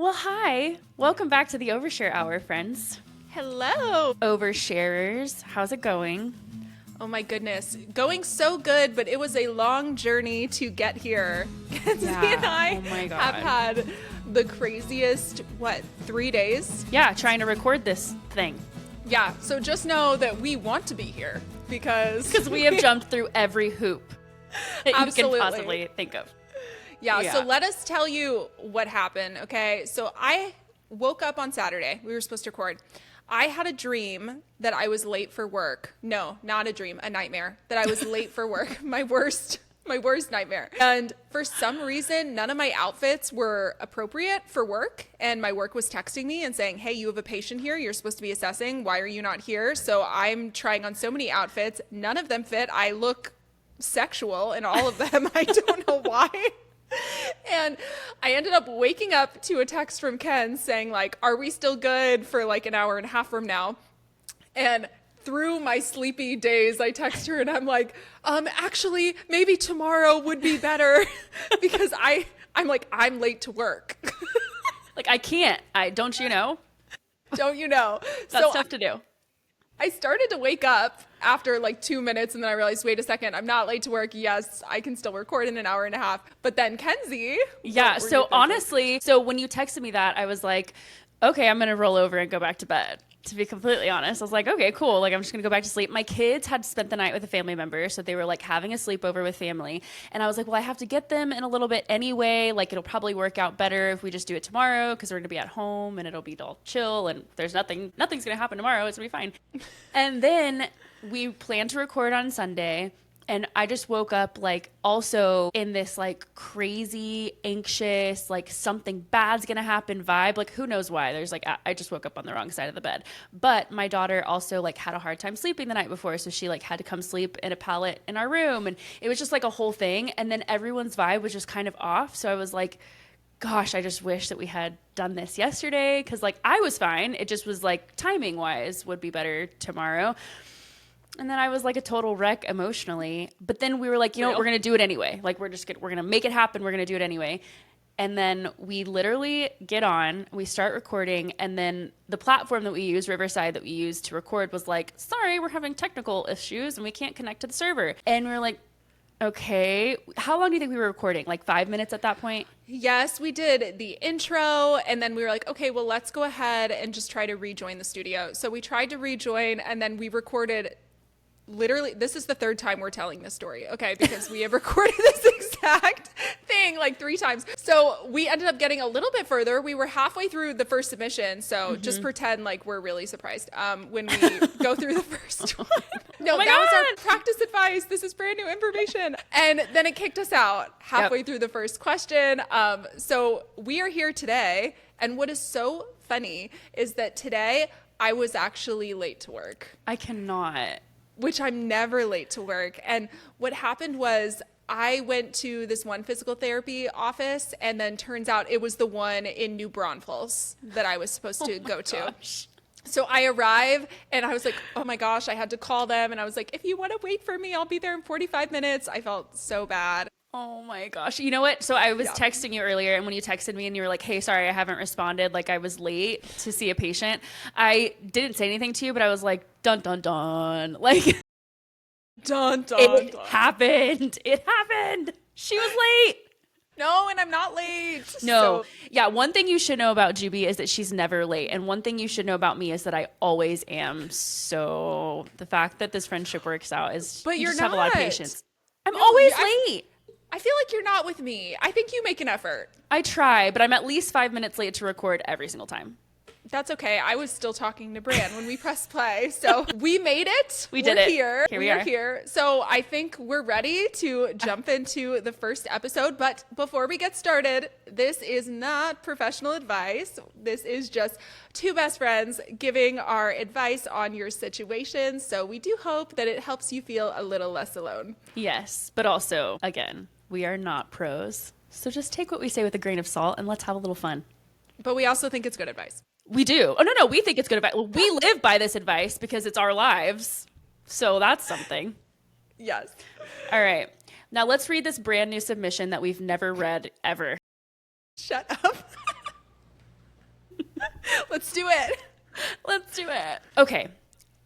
Well, hi. Welcome back to the Overshare Hour, friends. Hello. Oversharers, how's it going? Oh my goodness. Going so good, but it was a long journey to get here. Kenzie and I Oh my God. have had the craziest, 3 days? Yeah, trying to record this thing. Yeah, so just know that we want to be here because We have jumped through every hoop that Absolutely. you can possibly think of. Yeah, so Yeah. let us tell you what happened, okay? So I woke up on Saturday. We were supposed to record. I had a dream that I was late for work. No, not a dream, a nightmare. That I was late for work. My worst nightmare. And for some reason, none of my outfits were appropriate for work. And my work was texting me and saying, hey, you have a patient here. You're supposed to be assessing. Why are you not here? So I'm trying on so many outfits. None of them fit. I look sexual in all of them. I don't know why. And I ended up waking up to a text from Ken saying, like, are we still good for like an hour and a half from now? And through my sleepy days, I text her and I'm like, actually, maybe tomorrow would be better because I'm like, I'm late to work. Like, I can't. Don't you know? Don't you know? That's tough to do. I started to wake up after like 2 minutes and then I realized, wait a second, I'm not late to work. Yes, I can still record in an hour and a half. But then Kenzie. Yeah, so honestly, when you texted me that, I was like, okay, I'm going to roll over and go back to bed. To be completely honest, I was like, okay, cool. Like, I'm just going to go back to sleep. My kids had spent the night with a family member, so they were like having a sleepover with family. And I was like, well, I have to get them in a little bit anyway. Like, it'll probably work out better if we just do it tomorrow because we're going to be at home and it'll be all chill and there's nothing's going to happen tomorrow. It's going to be fine. And then we planned to record on Sunday. And I just woke up like also in this like crazy, anxious, like something bad's gonna happen vibe. Like who knows why? There's like I just woke up on the wrong side of the bed. But my daughter also like had a hard time sleeping the night before, so she like had to come sleep in a pallet in our room, and it was just like a whole thing. And then everyone's vibe was just kind of off. So I was like, gosh, I just wish that we had done this yesterday because like I was fine. It just was like timing wise would be better tomorrow. And then I was like a total wreck emotionally. But then we were like, you know what, we're going to do it anyway. Like we're going to make it happen. We're going to do it anyway. And then we literally get on, we start recording. And then the platform that we use, Riverside, that we use to record was like, sorry, we're having technical issues and we can't connect to the server. And we were like, okay, how long do you think we were recording? Like 5 minutes at that point? Yes, we did the intro and then we were like, okay, well, let's go ahead and just try to rejoin the studio. So we tried to rejoin and then we recorded. Literally, this is the third time we're telling this story, okay? Because we have recorded this exact thing like 3 times. So we ended up getting a little bit further. We were halfway through the first submission, so just pretend like we're really surprised when we go through the first one. No, that was our practice advice. This is brand new information. And then it kicked us out halfway through the first question. So we are here today, and what is so funny is that today I was actually late to work. I cannot. Which I'm never late to work. And what happened was I went to this one physical therapy office and then turns out it was the one in New Braunfels that I was supposed to go to. So I arrive and I was like, oh my gosh, I had to call them. And I was like, if you want to wait for me, I'll be there in 45 minutes. I felt so bad. Oh my gosh. You know what? So I was texting you earlier, and when you texted me and you were like, hey, sorry, I haven't responded. Like I was late to see a patient. I didn't say anything to you, but I was like, dun, dun, dun. Like, dun, dun, it dun. happened. It happened. She was late. No, and I'm not late. No. Yeah, one thing you should know about Juby is that she's never late. And one thing you should know about me is that I always am. So the fact that this friendship works out is but you you're just not. have a lot of patience. I'm always late. I feel like you're not with me. I think you make an effort. I try, but I'm at least 5 minutes late to record every single time. That's okay. I was still talking to Bran when we pressed play. So we made it. We did it. Here we are here. So I think we're ready to jump into the first episode. But before we get started, this is not professional advice. This is just 2 best friends giving our advice on your situation. So we do hope that it helps you feel a little less alone. Yes, but also, again, we are not pros. So just take what we say with a grain of salt and let's have a little fun. But we also think it's good advice. We do. Oh, no, we think it's good advice. We live by this advice because it's our lives. So that's something. Yes. All right. Now let's read this brand new submission that we've never read ever. Shut up. Let's do it. Let's do it. Okay,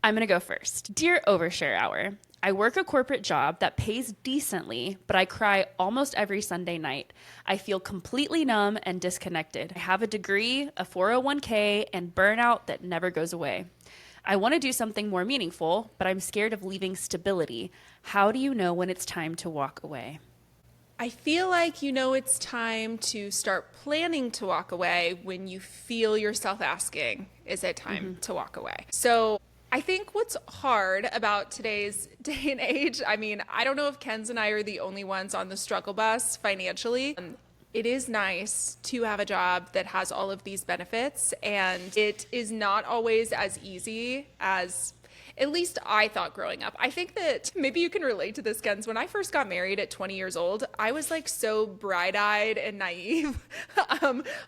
I'm going to go first. Dear Overshare Hour, I work a corporate job that pays decently, but I cry almost every Sunday night. I feel completely numb and disconnected. I have a degree, a 401k, and burnout that never goes away. I want to do something more meaningful, but I'm scared of leaving stability. How do you know when it's time to walk away? I feel like you know it's time to start planning to walk away when you feel yourself asking, is it time to walk away? So I think what's hard about today's day and age, I mean, I don't know if Ken's and I are the only ones on the struggle bus financially. It is nice to have a job that has all of these benefits, and it is not always as easy as at least I thought growing up. I think that maybe you can relate to this, Gens. When I first got married at 20 years old, I was like so bright-eyed and naive.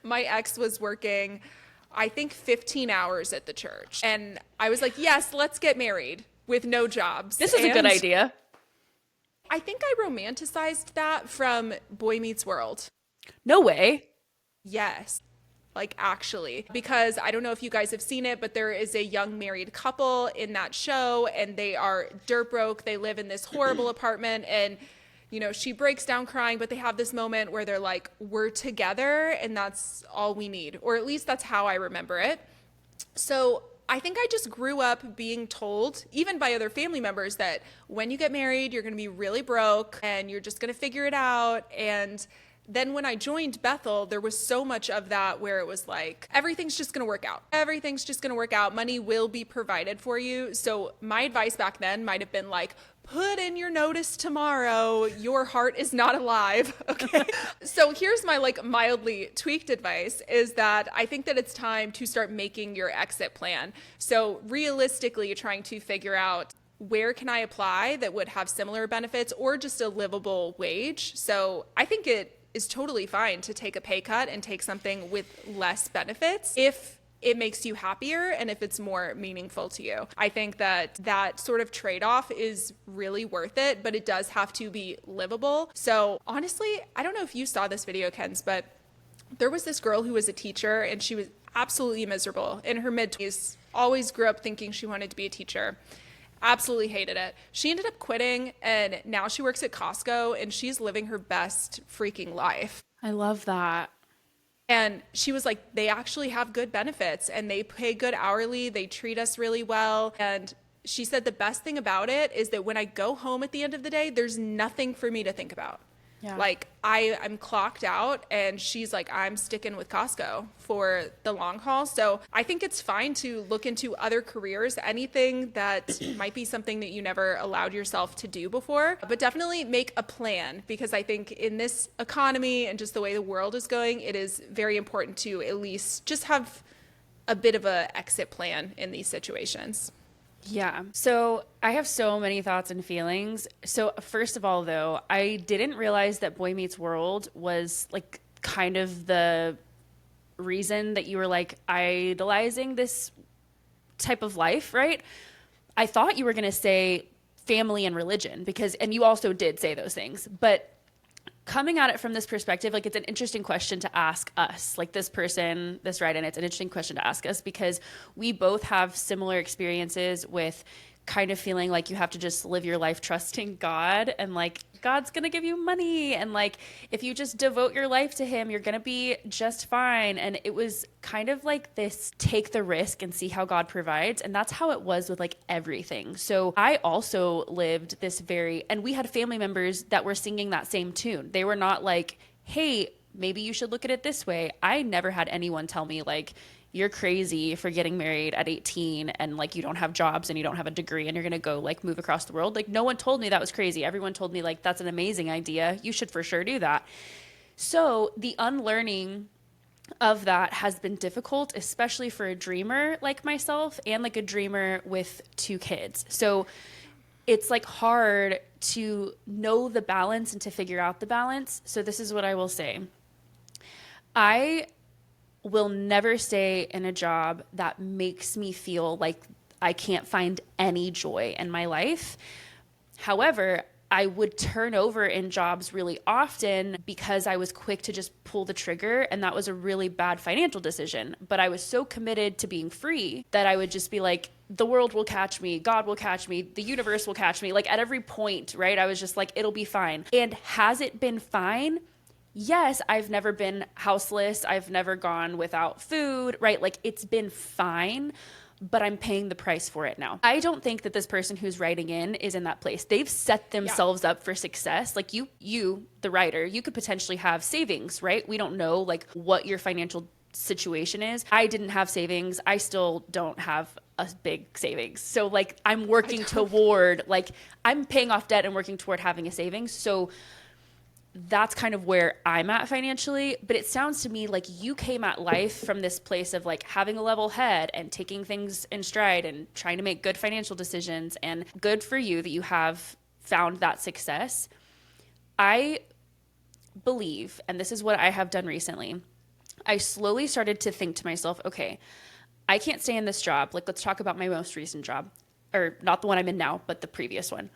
My ex was working, I think, 15 hours at the church. And I was like, yes, let's get married with no jobs. This is a good idea. I think I romanticized that from Boy Meets World. No way. Yes. Like, actually, because I don't know if you guys have seen it, but there is a young married couple in that show, and they are dirt broke. They live in this horrible apartment, and, you know, she breaks down crying, but they have this moment where they're like, we're together, and that's all we need. Or at least that's how I remember it. So I think I just grew up being told, even by other family members, that when you get married, you're going to be really broke, and you're just going to figure it out. And then when I joined Bethel, there was so much of that where it was like, everything's just going to work out. Everything's just going to work out. Money will be provided for you. So my advice back then might have been like, put in your notice tomorrow. Your heart is not alive. Okay. So here's my like mildly tweaked advice is that I think that it's time to start making your exit plan. So realistically, you're trying to figure out, where can I apply that would have similar benefits or just a livable wage? So I think it is totally fine to take a pay cut and take something with less benefits if it makes you happier and if it's more meaningful to you. I think that that sort of trade-off is really worth it, but it does have to be livable. So honestly, I don't know if you saw this video, Kens, but there was this girl who was a teacher and she was absolutely miserable in her mid-20s, always grew up thinking she wanted to be a teacher. Absolutely hated it. She ended up quitting, and now she works at Costco, and she's living her best freaking life. I love that. And she was like, they actually have good benefits, and they pay good hourly. They treat us really well. And she said the best thing about it is that when I go home at the end of the day, there's nothing for me to think about. Yeah. Like I'm clocked out, and she's like, I'm sticking with Costco for the long haul. So I think it's fine to look into other careers, anything that might be something that you never allowed yourself to do before, but definitely make a plan, because I think in this economy and just the way the world is going, it is very important to at least just have a bit of a exit plan in these situations. Yeah. So I have so many thoughts and feelings. So first of all, though, I didn't realize that Boy Meets World was like kind of the reason that you were like idolizing this type of life, right? I thought you were going to say family and religion and you also did say those things, but coming at it from this perspective, like, it's an interesting question to ask us, like this person, this write-in, it's an interesting question to ask us because we both have similar experiences with kind of feeling like you have to just live your life trusting God, and like God's going to give you money, and like if you just devote your life to him, you're going to be just fine. And it was kind of like this take the risk and see how God provides, and that's how it was with like everything. So I also lived this and we had family members that were singing that same tune. They were not like, hey, maybe you should look at it this way. I never had anyone tell me like, you're crazy for getting married at 18 and like you don't have jobs and you don't have a degree and you're going to go like move across the world. Like, no one told me that was crazy. Everyone told me like, that's an amazing idea. You should for sure do that. So the unlearning of that has been difficult, especially for a dreamer like myself and like a dreamer with 2 kids. So it's like hard to know the balance and to figure out the balance. So this is what I will say. I will never stay in a job that makes me feel like I can't find any joy in my life. However, I would turn over in jobs really often because I was quick to just pull the trigger. And that was a really bad financial decision. But I was so committed to being free that I would just be like, the world will catch me. God will catch me. The universe will catch me. Like at every point, right? I was just like, it'll be fine. And has it been fine? Yes, I've never been houseless. I've never gone without food, right? Like it's been fine, but I'm paying the price for it now. I don't think that this person who's writing in is in that place. They've set themselves up for success. Like you, the writer, you could potentially have savings, right? We don't know like what your financial situation is. I didn't have savings. I still don't have a big savings. So like I'm working toward, like I'm paying off debt and working toward having a savings. So that's kind of where I'm at financially. But it sounds to me like you came at life from this place of like having a level head and taking things in stride and trying to make good financial decisions. And good for you that you have found that success. I believe, and this is what I have done recently, I slowly started to think to myself, okay, I can't stay in this job. Like, let's talk about my most recent job, or not the one I'm in now, but the previous one.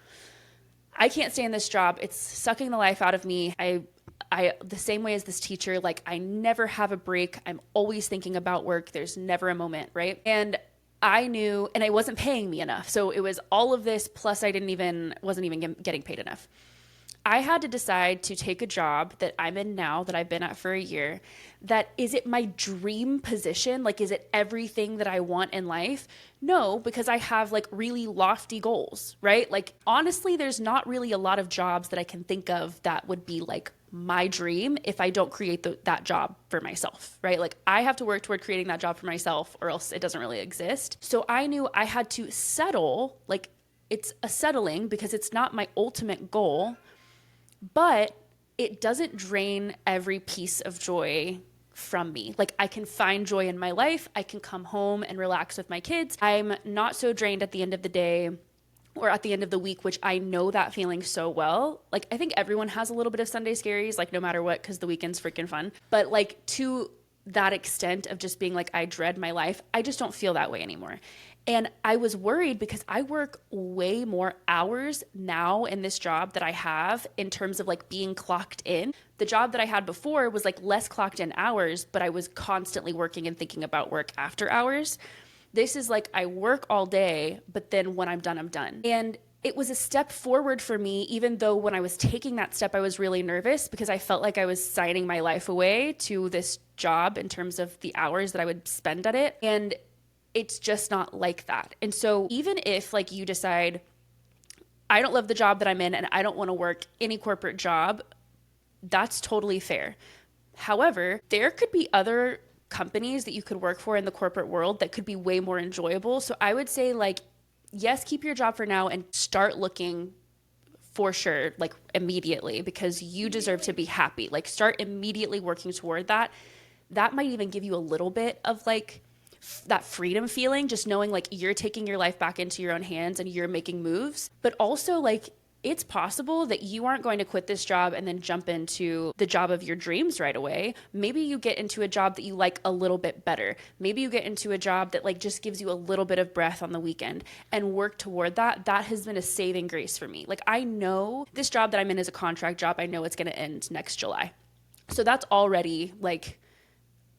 I can't stay in this job. It's sucking the life out of me. I the same way as this teacher, like I never have a break. I'm always thinking about work. There's never a moment, right? And I knew, and it wasn't paying me enough. So it was all of this, plus I wasn't even getting paid enough. I had to decide to take a job that I'm in now, that I've been at for a year, that is it my dream position? Like, is it everything that I want in life? No, because I have like really lofty goals, right? Like, honestly, there's not really a lot of jobs that I can think of that would be like my dream if I don't create that job for myself, right? Like, I have to work toward creating that job for myself or else it doesn't really exist. So I knew I had to settle, like, it's a settling because it's not my ultimate goal, but it doesn't drain every piece of joy from me. Like I can find joy in my life. I can come home and relax with my kids. I'm not so drained at the end of the day or at the end of the week, which I know that feeling so well. Like I think everyone has a little bit of Sunday scaries, like no matter what, because the weekend's freaking fun. But like to that extent of just being like, I dread my life, I just don't feel that way anymore. And I was worried because I work way more hours now in this job that I have in terms of like being clocked in. The job that I had before was like less clocked in hours, but I was constantly working and thinking about work after hours. This is like I work all day, but then when I'm done, I'm done. And it was a step forward for me, even though when I was taking that step, I was really nervous because I felt like I was signing my life away to this job in terms of the hours that I would spend at it. And it's just not like that. And so even if like you decide, I don't love the job that I'm in and I don't want to work any corporate job, that's totally fair. However, there could be other companies that you could work for in the corporate world that could be way more enjoyable. So I would say like, yes, keep your job for now and start looking for sure, like immediately, because you deserve to be happy. Like start immediately working toward that. That might even give you a little bit of like that freedom feeling, just knowing like you're taking your life back into your own hands and you're making moves. But also like it's possible that you aren't going to quit this job and then jump into the job of your dreams right away. Maybe you get into a job that you like a little bit better. Maybe you get into a job that like just gives you a little bit of breath on the weekend and work toward that. That has been a saving grace for me. Like I know this job that I'm in is a contract job. I know it's going to end next July. So that's already like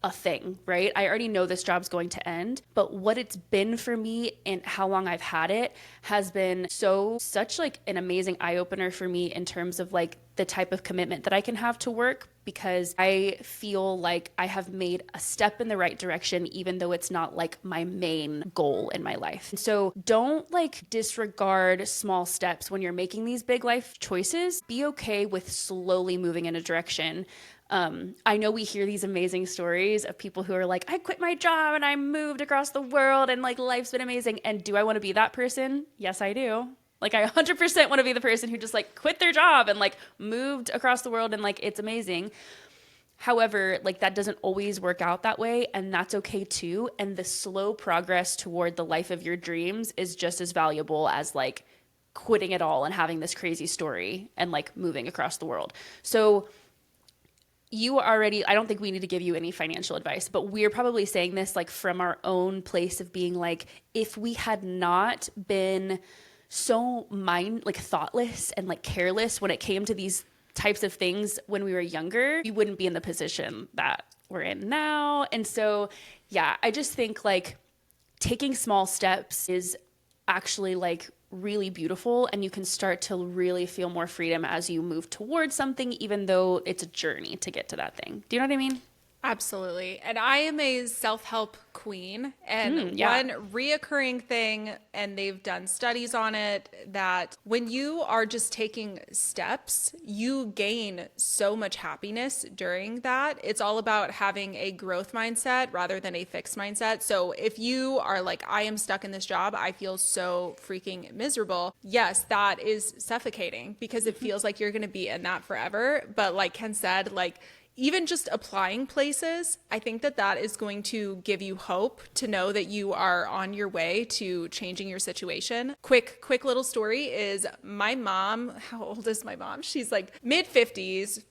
a thing, right? I already know this job's going to end, but what it's been for me and how long I've had it has been such like an amazing eye opener for me in terms of like the type of commitment that I can have to work, because I feel like I have made a step in the right direction, even though it's not like my main goal in my life. And so don't like disregard small steps when you're making these big life choices. Be okay with slowly moving in a direction. I know we hear these amazing stories of people who are like, I quit my job and I moved across the world and like life's been amazing. And do I want to be that person? Yes, I do. Like I 100% want to be the person who just like quit their job and like moved across the world and like it's amazing. However, like that doesn't always work out that way, and that's okay too. And the slow progress toward the life of your dreams is just as valuable as like quitting it all and having this crazy story and like moving across the world. So I don't think we need to give you any financial advice, but we're probably saying this like from our own place of being like, if we had not been so thoughtless and like careless when it came to these types of things when we were younger, we wouldn't be in the position that we're in now. And so, yeah, I just think like taking small steps is actually like really beautiful, and you can start to really feel more freedom as you move towards something, even though it's a journey to get to that thing. Do you know what I mean? Absolutely. And I am a self-help queen. And yeah. one reoccurring thing, and they've done studies on it, that when you are just taking steps, you gain so much happiness during that. It's all about having a growth mindset rather than a fixed mindset. So if you are like, I am stuck in this job, I feel so freaking miserable. Yes, that is suffocating because it feels like you're going to be in that forever. But like Ken said, like, even just applying places, I think that that is going to give you hope to know that you are on your way to changing your situation. Quick little story is my mom. How old is my mom? She's like mid-50s,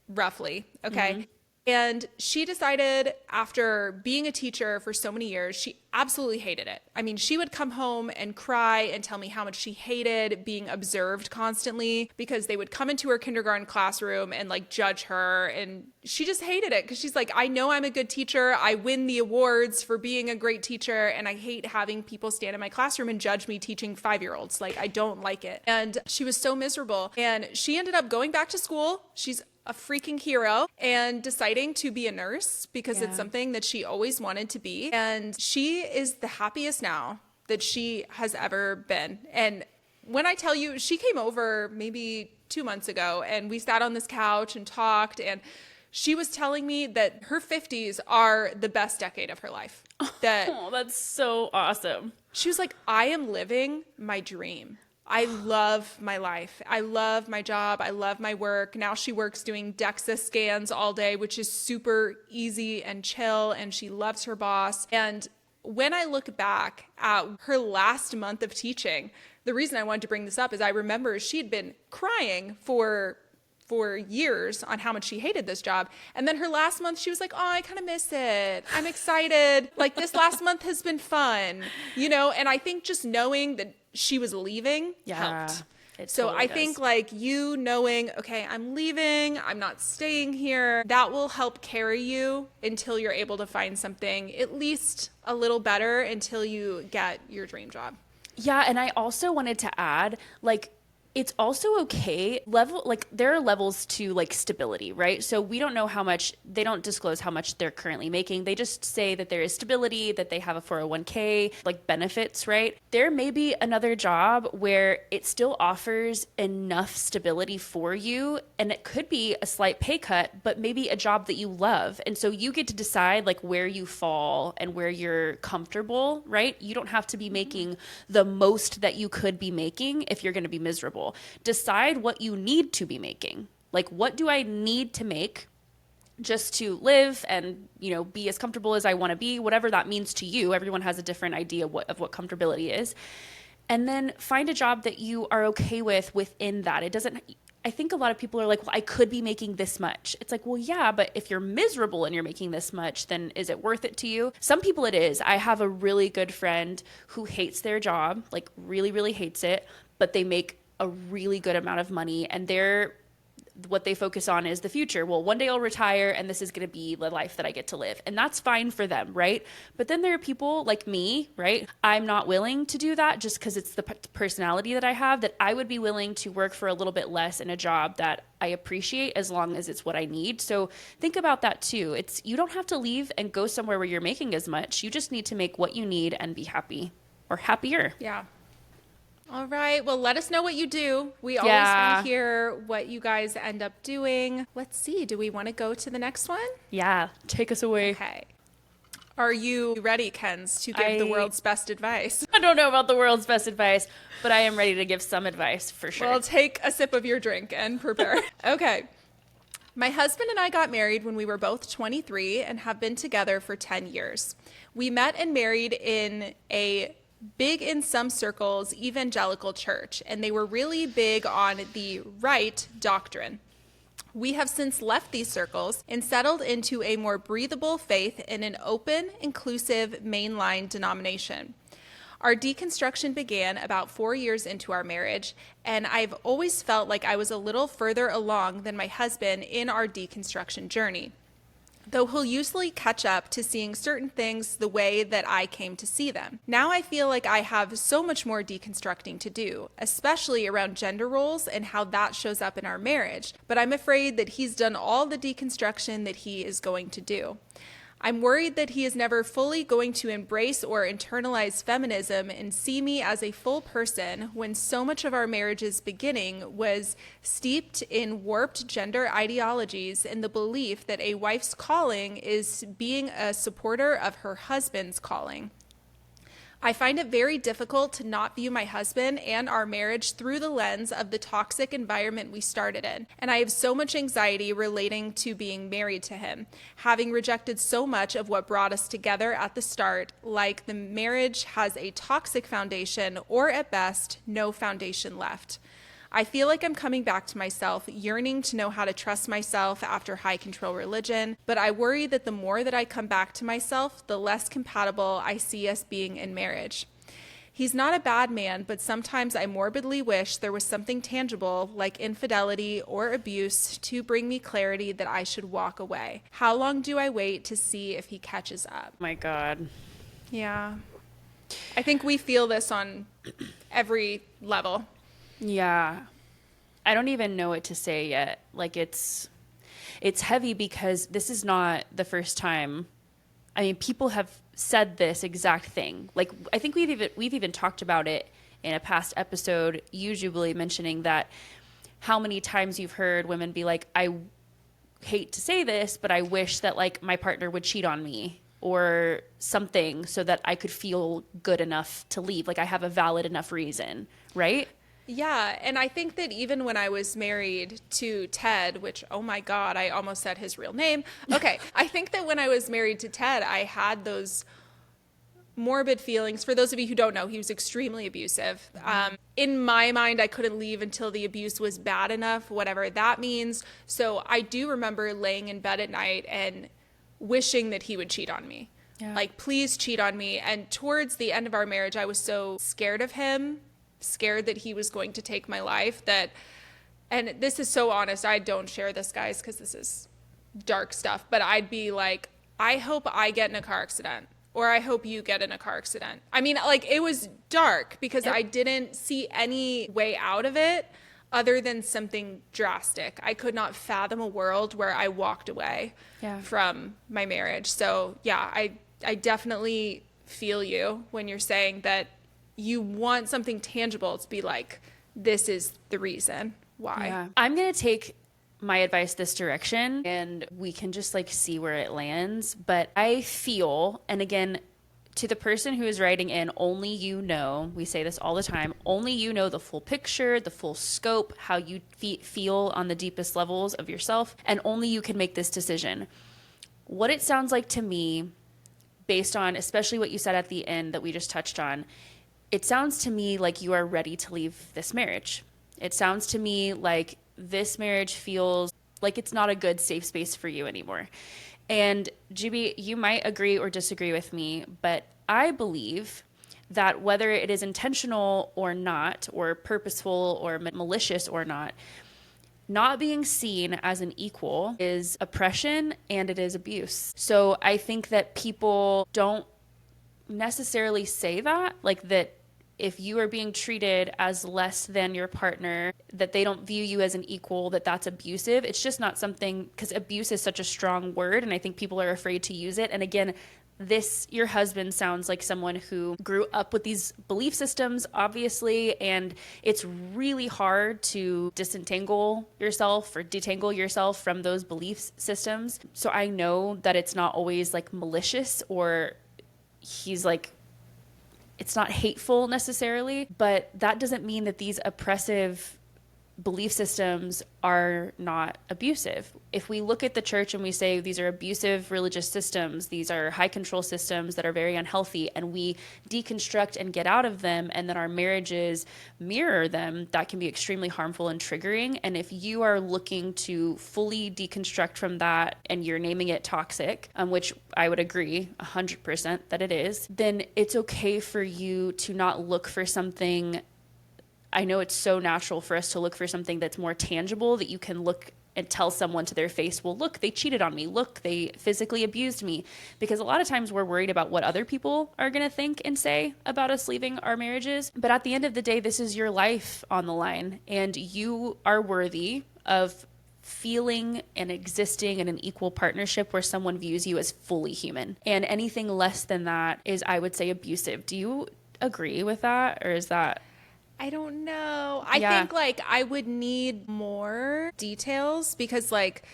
roughly. Okay. And she decided, after being a teacher for so many years, she absolutely hated it. I mean, she would come home and cry and tell me how much she hated being observed constantly, because they would come into her kindergarten classroom and like judge her. And she just hated it because she's like, I know I'm a good teacher. I win the awards for being a great teacher. And I hate having people stand in my classroom and judge me teaching 5-year-olds. Like, I don't like it. And she was so miserable. And she ended up going back to school. She's a freaking hero, and deciding to be a nurse because it's something that she always wanted to be. And she is the happiest now that she has ever been. And when I tell you, she came over maybe 2 months ago and we sat on this couch and talked, and she was telling me that her 50s are the best decade of her life. That's so awesome. She was like, I am living my dream. I love my life. I love my job. I love my work. Now she works doing DEXA scans all day, which is super easy and chill, and she loves her boss. And when I look back at her last month of teaching, the reason I wanted to bring this up is I remember she'd been crying for years on how much she hated this job. And then her last month, she was like, oh, I kind of miss it. I'm excited. Like, this last month has been fun, you know? And I think just knowing that she was leaving helped. So totally I think like you knowing, okay, I'm leaving, I'm not staying here, that will help carry you until you're able to find something at least a little better until you get your dream job. Yeah. And I also wanted to add, like, it's also okay there are levels to like stability, right? So we don't know how much, they don't disclose how much they're currently making. They just say that there is stability, that they have a 401k, like benefits, right? There may be another job where it still offers enough stability for you, and it could be a slight pay cut, but maybe a job that you love. And so you get to decide like where you fall and where you're comfortable, right? You don't have to be making the most that you could be making if you're going to be miserable. Decide what you need to be making. Like, what do I need to make just to live and, you know, be as comfortable as I want to be, whatever that means to you. Everyone has a different idea of what comfortability is. And then find a job that you are okay with within that. It doesn't, I think a lot of people are like, well, I could be making this much. It's like, well, yeah, but if you're miserable and you're making this much, then is it worth it to you? Some people it is. I have a really good friend who hates their job, like really, really hates it, but they make a really good amount of money, and what they focus on is the future. Well, one day I'll retire and this is going to be the life that I get to live. And that's fine for them, right? But then there are people like me, right? I'm not willing to do that just because it's the personality that I have, that I would be willing to work for a little bit less in a job that I appreciate as long as it's what I need. So think about that too. You don't have to leave and go somewhere where you're making as much. You just need to make what you need and be happy or happier. Yeah. All right. Well, let us know what you do. We always want to hear what you guys end up doing. Let's see. Do we want to go to the next one? Yeah. Take us away. Okay. Are you ready, Kens, to give the world's best advice? I don't know about the world's best advice, but I am ready to give some advice for sure. Well, take a sip of your drink and prepare. Okay. My husband and I got married when we were both 23 and have been together for 10 years. We met and married in a big, in some circles, evangelical church, and they were really big on the right doctrine. We have since left these circles and settled into a more breathable faith in an open, inclusive, mainline denomination. Our deconstruction began about 4 years into our marriage, and I've always felt like I was a little further along than my husband in our deconstruction journey, though he'll usually catch up to seeing certain things the way that I came to see them. Now I feel like I have so much more deconstructing to do, especially around gender roles and how that shows up in our marriage, but I'm afraid that he's done all the deconstruction that he is going to do. I'm worried that he is never fully going to embrace or internalize feminism and see me as a full person when so much of our marriage's beginning was steeped in warped gender ideologies and the belief that a wife's calling is being a supporter of her husband's calling. I find it very difficult to not view my husband and our marriage through the lens of the toxic environment we started in. And I have so much anxiety relating to being married to him, having rejected so much of what brought us together at the start, like the marriage has a toxic foundation or at best, no foundation left. I feel like I'm coming back to myself, yearning to know how to trust myself after high control religion, but I worry that the more that I come back to myself, the less compatible I see us being in marriage. He's not a bad man, but sometimes I morbidly wish there was something tangible like infidelity or abuse to bring me clarity that I should walk away. How long do I wait to see if he catches up? My God. Yeah. I think we feel this on every level. Yeah. I don't even know what to say yet. Like it's heavy because this is not the first time. I mean, people have said this exact thing. Like I think we've even talked about it in a past episode, usually mentioning that how many times you've heard women be like, I hate to say this, but I wish that like my partner would cheat on me or something so that I could feel good enough to leave. Like I have a valid enough reason, right? Yeah, and I think that even when I was married to Ted, which, oh my God, I almost said his real name. Okay, I think that when I was married to Ted, I had those morbid feelings. For those of you who don't know, he was extremely abusive. In my mind, I couldn't leave until the abuse was bad enough, whatever that means. So I do remember laying in bed at night and wishing that he would cheat on me. Yeah. Like, please cheat on me. And towards the end of our marriage, I was so scared of him, scared that he was going to take my life, that, and this is so honest, I don't share this, guys, because this is dark stuff, but I'd be like, I hope I get in a car accident, or I hope you get in a car accident. I mean, like, it was dark because I didn't see any way out of it other than something drastic. I could not fathom a world where I walked away from my marriage. So yeah, I definitely feel you when you're saying that you want something tangible to be like, this is the reason why. Yeah. I'm going to take my advice this direction and we can just like see where it lands. But I feel, and again, to the person who is writing in, only you know, we say this all the time, only you know the full picture, the full scope, how you feel on the deepest levels of yourself, and only you can make this decision. What it sounds like to me, based on especially what you said at the end that we just touched on, it sounds to me like you are ready to leave this marriage. It sounds to me like this marriage feels like it's not a good safe space for you anymore. And GB, you might agree or disagree with me, but I believe that whether it is intentional or not, or purposeful or malicious or not being seen as an equal is oppression and it is abuse. So I think that people don't necessarily say that, like that if you are being treated as less than your partner, that they don't view you as an equal, that that's abusive. It's just not something, because abuse is such a strong word and I think people are afraid to use it. And again, your husband sounds like someone who grew up with these belief systems, obviously, and it's really hard to detangle yourself from those belief systems. So I know that it's not always like malicious or he's like, it's not hateful necessarily, but that doesn't mean that these oppressive belief systems are not abusive. If we look at the church and we say these are abusive religious systems, these are high control systems that are very unhealthy, and we deconstruct and get out of them, and then our marriages mirror them, that can be extremely harmful and triggering. And if you are looking to fully deconstruct from that and you're naming it toxic, which I would agree 100% that it is, then it's okay for you to not look for something. I know it's so natural for us to look for something that's more tangible, that you can look and tell someone to their face, well, look, they cheated on me. Look, they physically abused me. Because a lot of times we're worried about what other people are going to think and say about us leaving our marriages. But at the end of the day, this is your life on the line, and you are worthy of feeling and existing in an equal partnership where someone views you as fully human. And anything less than that is, I would say, abusive. Do you agree with that? Or is that... I don't know. I think like I would need more details because like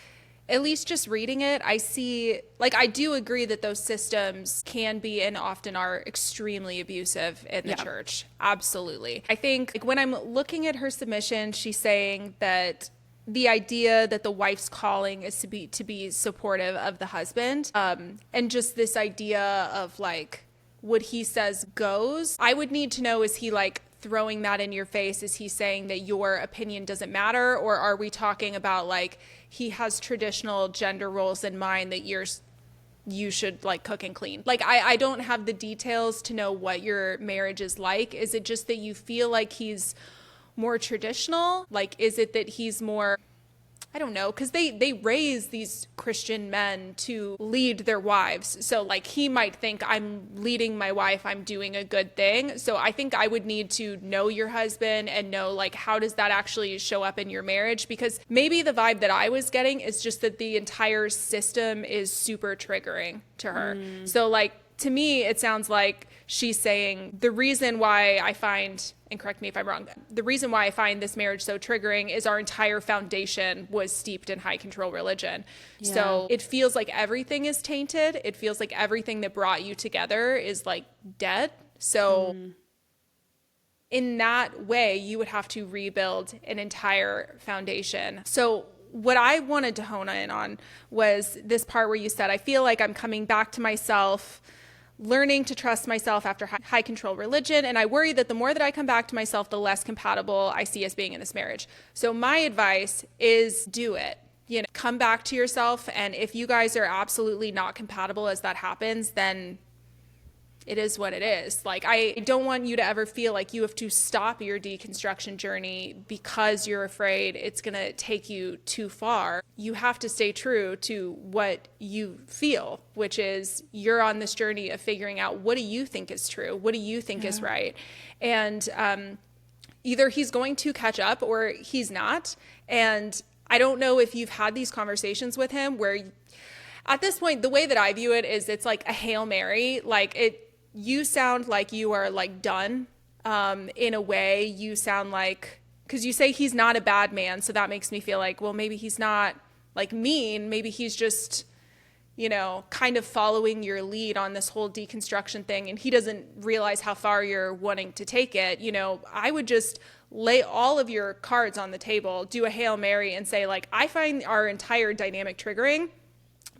at least just reading it, I see like I do agree that those systems can be and often are extremely abusive in the church. Absolutely. I think like when I'm looking at her submission, she's saying that the idea that the wife's calling is to be supportive of the husband, and just this idea of like what he says goes. I would need to know, is he like throwing that in your face? Is he saying that your opinion doesn't matter? Or are we talking about like he has traditional gender roles in mind that you should like cook and clean? Like I don't have the details to know what your marriage is like. Is it just that you feel like he's more traditional? Like is it that he's more, I don't know, because they raise these Christian men to lead their wives. So like he might think, I'm leading my wife, I'm doing a good thing. So I think I would need to know your husband and know like how does that actually show up in your marriage? Because maybe the vibe that I was getting is just that the entire system is super triggering to her. So like to me, it sounds like she's saying the reason why I find, and correct me if I'm wrong, the reason why I find this marriage so triggering is our entire foundation was steeped in high control religion. Yeah. So it feels like everything is tainted. It feels like everything that brought you together is like dead. So in that way, you would have to rebuild an entire foundation. So what I wanted to hone in on was this part where you said, I feel like I'm coming back to myself, learning to trust myself after high control religion. And I worry that the more that I come back to myself, the less compatible I see us being in this marriage. So my advice is do it. You know, come back to yourself. And if you guys are absolutely not compatible as that happens, then it is what it is. Like, I don't want you to ever feel like you have to stop your deconstruction journey because you're afraid it's going to take you too far. You have to stay true to what you feel, which is you're on this journey of figuring out, what do you think is true? What do you think is right? And either he's going to catch up or he's not. And I don't know if you've had these conversations with him where at this point, the way that I view it is it's like a Hail Mary. Like you sound like you are like done. In a way, you sound like, because you say he's not a bad man. So that makes me feel like, well, maybe he's not like mean. Maybe he's just, you know, kind of following your lead on this whole deconstruction thing. And he doesn't realize how far you're wanting to take it. You know, I would just lay all of your cards on the table, do a Hail Mary and say like, I find our entire dynamic triggering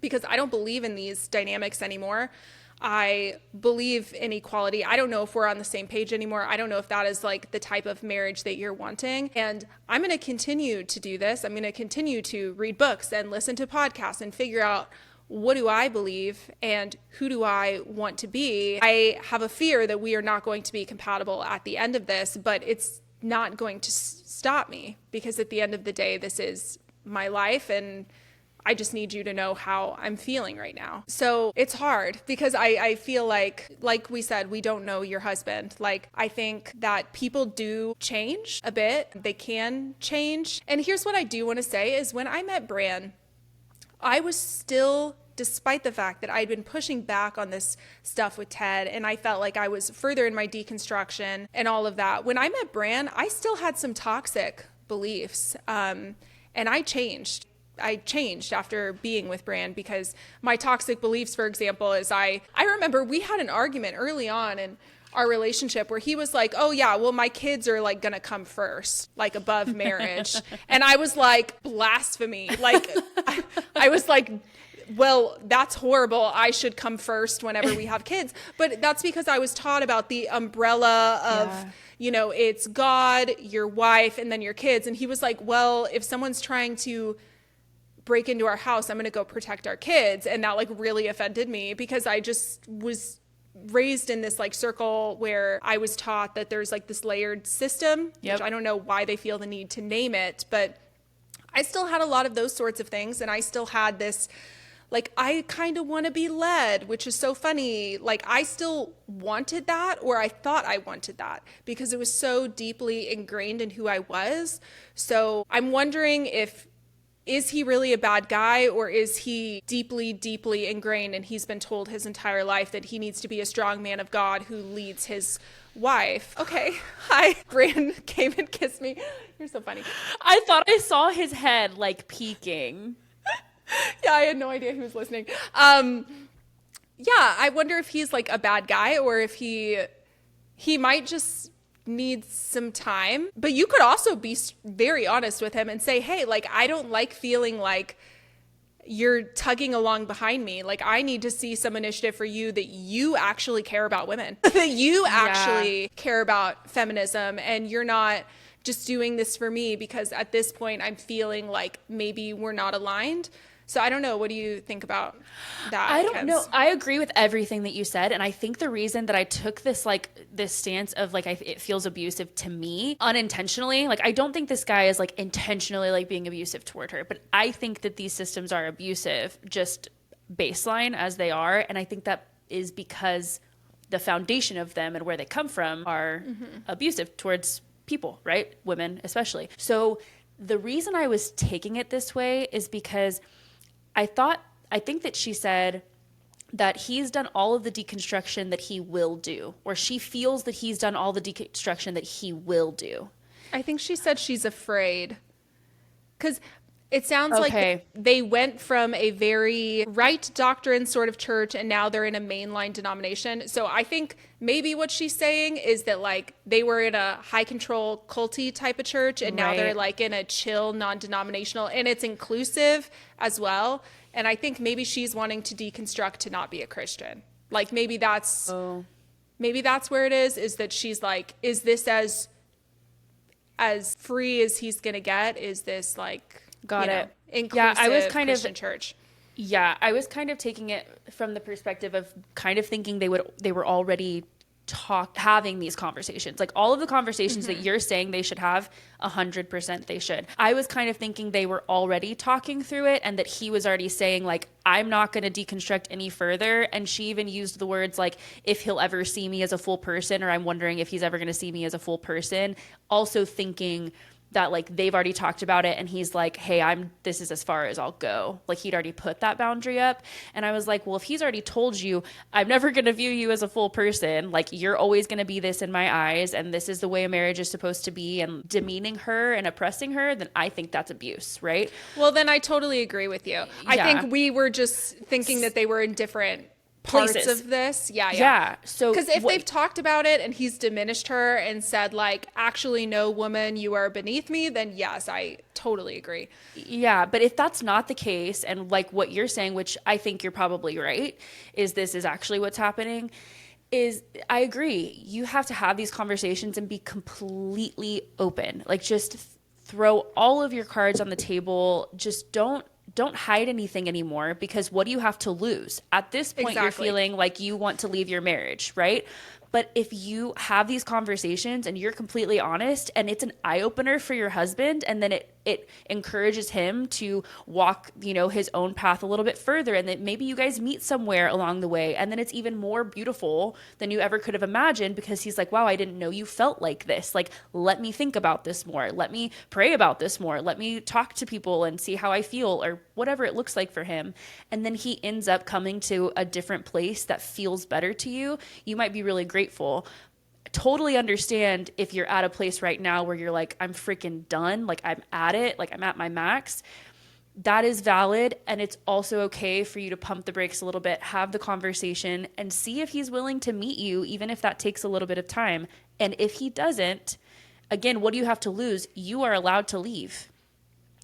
because I don't believe in these dynamics anymore. I believe in equality. I don't know if we're on the same page anymore. I don't know if that is like the type of marriage that you're wanting. And I'm going to continue to do this. I'm going to continue to read books and listen to podcasts and figure out, what do I believe and who do I want to be? I have a fear that we are not going to be compatible at the end of this, but it's not going to stop me because at the end of the day, this is my life and I just need you to know how I'm feeling right now. So it's hard because I feel like we said, we don't know your husband. Like, I think that people do change a bit. They can change. And here's what I do want to say is when I met Bran, I was still, despite the fact that I'd been pushing back on this stuff with Ted and I felt like I was further in my deconstruction and all of that. When I met Bran, I still had some toxic beliefs and I changed. I changed after being with Bran because my toxic beliefs, for example, is I remember we had an argument early on and our relationship, where he was like, oh yeah, well, my kids are like gonna come first, like above marriage. And I was like, blasphemy. Like, I was like, well, that's horrible. I should come first whenever we have kids. But that's because I was taught about the umbrella of, it's God, your wife, and then your kids. And he was like, well, if someone's trying to break into our house, I'm going to go protect our kids. And that like really offended me, because I just was raised in this like circle where I was taught that there's like this layered system, which I don't know why they feel the need to name it, but I still had a lot of those sorts of things. And I still had this, like, I kind of want to be led, which is so funny. Like, I still wanted that, or I thought I wanted that, because it was so deeply ingrained in who I was. So I'm wondering is he really a bad guy, or is he deeply, deeply ingrained and he's been told his entire life that he needs to be a strong man of God who leads his wife? Okay. Hi. Brandon came and kissed me. You're so funny. I thought I saw his head like peeking. Yeah, I had no idea he was listening. Yeah, I wonder if he's like a bad guy, or if he might just need some time. But you could also be very honest with him and say, hey, like, I don't like feeling like you're tugging along behind me. Like, I need to see some initiative for you, that you actually care about women, that you actually care about feminism, and you're not just doing this for me because at this point I'm feeling like maybe we're not aligned. So I don't know. What do you think about that? I don't know. I agree with everything that you said. And I think the reason that I took this stance of like, it feels abusive to me unintentionally. Like, I don't think this guy is like intentionally like being abusive toward her, but I think that these systems are abusive, just baseline as they are. And I think that is because the foundation of them and where they come from are abusive towards people, right? Women especially. So the reason I was taking it this way is because I think that she said that he's done all of the deconstruction that he will do, or she feels that he's done all the deconstruction that he will do. I think she said she's afraid, because it sounds like they went from a very right doctrine sort of church, and now they're in a mainline denomination. So I think maybe what she's saying is that like they were in a high control culty type of church, and now they're like in a chill non-denominational, and it's inclusive as well. And I think maybe she's wanting to deconstruct to not be a Christian. Like maybe that's where it is that she's like, is this as free as he's gonna get? Is this like inclusive I was kind Christian church? Yeah, I was kind of taking it from the perspective of kind of thinking they were already having these conversations. Like all of the conversations that you're saying they should have, 100% they should. I was kind of thinking they were already talking through it, and that he was already saying like, I'm not going to deconstruct any further. And she even used the words like, if he'll ever see me as a full person, or I'm wondering if he's ever going to see me as a full person. Also thinking that like they've already talked about it, and he's like, hey, this is as far as I'll go. Like he'd already put that boundary up. And I was like, well, if he's already told you, I'm never going to view you as a full person, like you're always going to be this in my eyes, and this is the way a marriage is supposed to be, and demeaning her and oppressing her, then I think that's abuse, right? Well, then I totally agree with you. I think we were just thinking that they were in different parts places of this. Yeah. So because if they've talked about it and he's diminished her and said like, actually, no, woman, you are beneath me, then yes, I totally agree. Yeah. But if that's not the case, and like what you're saying, which I think you're probably right, is this is actually what's happening, is I agree. You have to have these conversations and be completely open. Like just throw all of your cards on the table. Just don't hide anything anymore, because what do you have to lose? At this point, You're feeling like you want to leave your marriage, right? But if you have these conversations and you're completely honest, and it's an eye-opener for your husband, and then it encourages him to walk, his own path a little bit further, and that maybe you guys meet somewhere along the way, and then it's even more beautiful than you ever could have imagined, because he's like, wow, I didn't know you felt like this. Like, let me think about this more. Let me pray about this more. Let me talk to people and see how I feel, or whatever it looks like for him. And then he ends up coming to a different place that feels better to you. You might be really grateful. Totally understand if you're at a place right now where you're like, I'm freaking done. Like I'm at it. Like I'm at my max. that is valid. And it's also okay for you to pump the brakes a little bit, have the conversation, and see if he's willing to meet you, even if that takes a little bit of time. And if he doesn't, again, what do you have to lose? You are allowed to leave.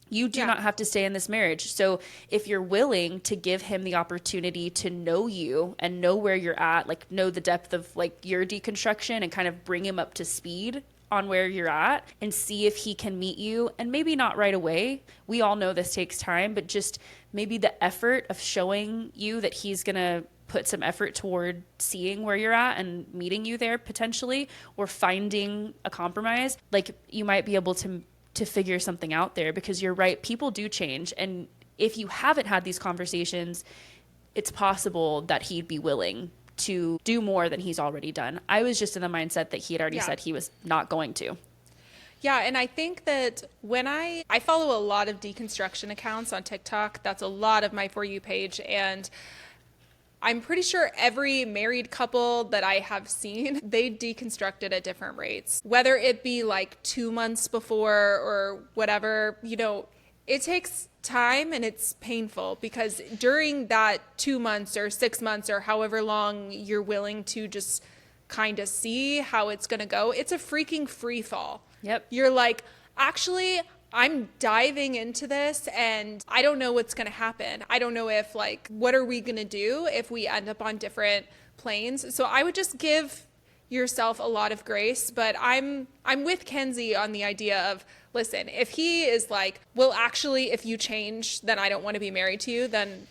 You do not have to stay in this marriage. So if you're willing to give him the opportunity to know you and know where you're at, like know the depth of like your deconstruction and kind of bring him up to speed on where you're at and see if he can meet you, and maybe not right away. We all know this takes time, but just maybe the effort of showing you that he's going to put some effort toward seeing where you're at and meeting you there potentially, or finding a compromise. Like you might be able to figure something out there, because you're right. People do change. And if you haven't had these conversations, it's possible that he'd be willing to do more than he's already done. I was just in the mindset that he had already said he was not going to. Yeah, and I think that when I follow a lot of deconstruction accounts on TikTok, that's a lot of my For You page, and I'm pretty sure every married couple that I have seen, they deconstructed at different rates. Whether it be like 2 months before or whatever, you know, it takes time and it's painful, because during that 2 months or 6 months or however long you're willing to just kind of see how it's going to go, it's a freaking free fall. Yep. You're like, actually, I'm diving into this and I don't know what's going to happen. I don't know if like, what are we going to do if we end up on different planes? So I would just give yourself a lot of grace, but I'm with Kenzie on the idea of, listen, if he is like, well, actually, if you change, then I don't want to be married to you, then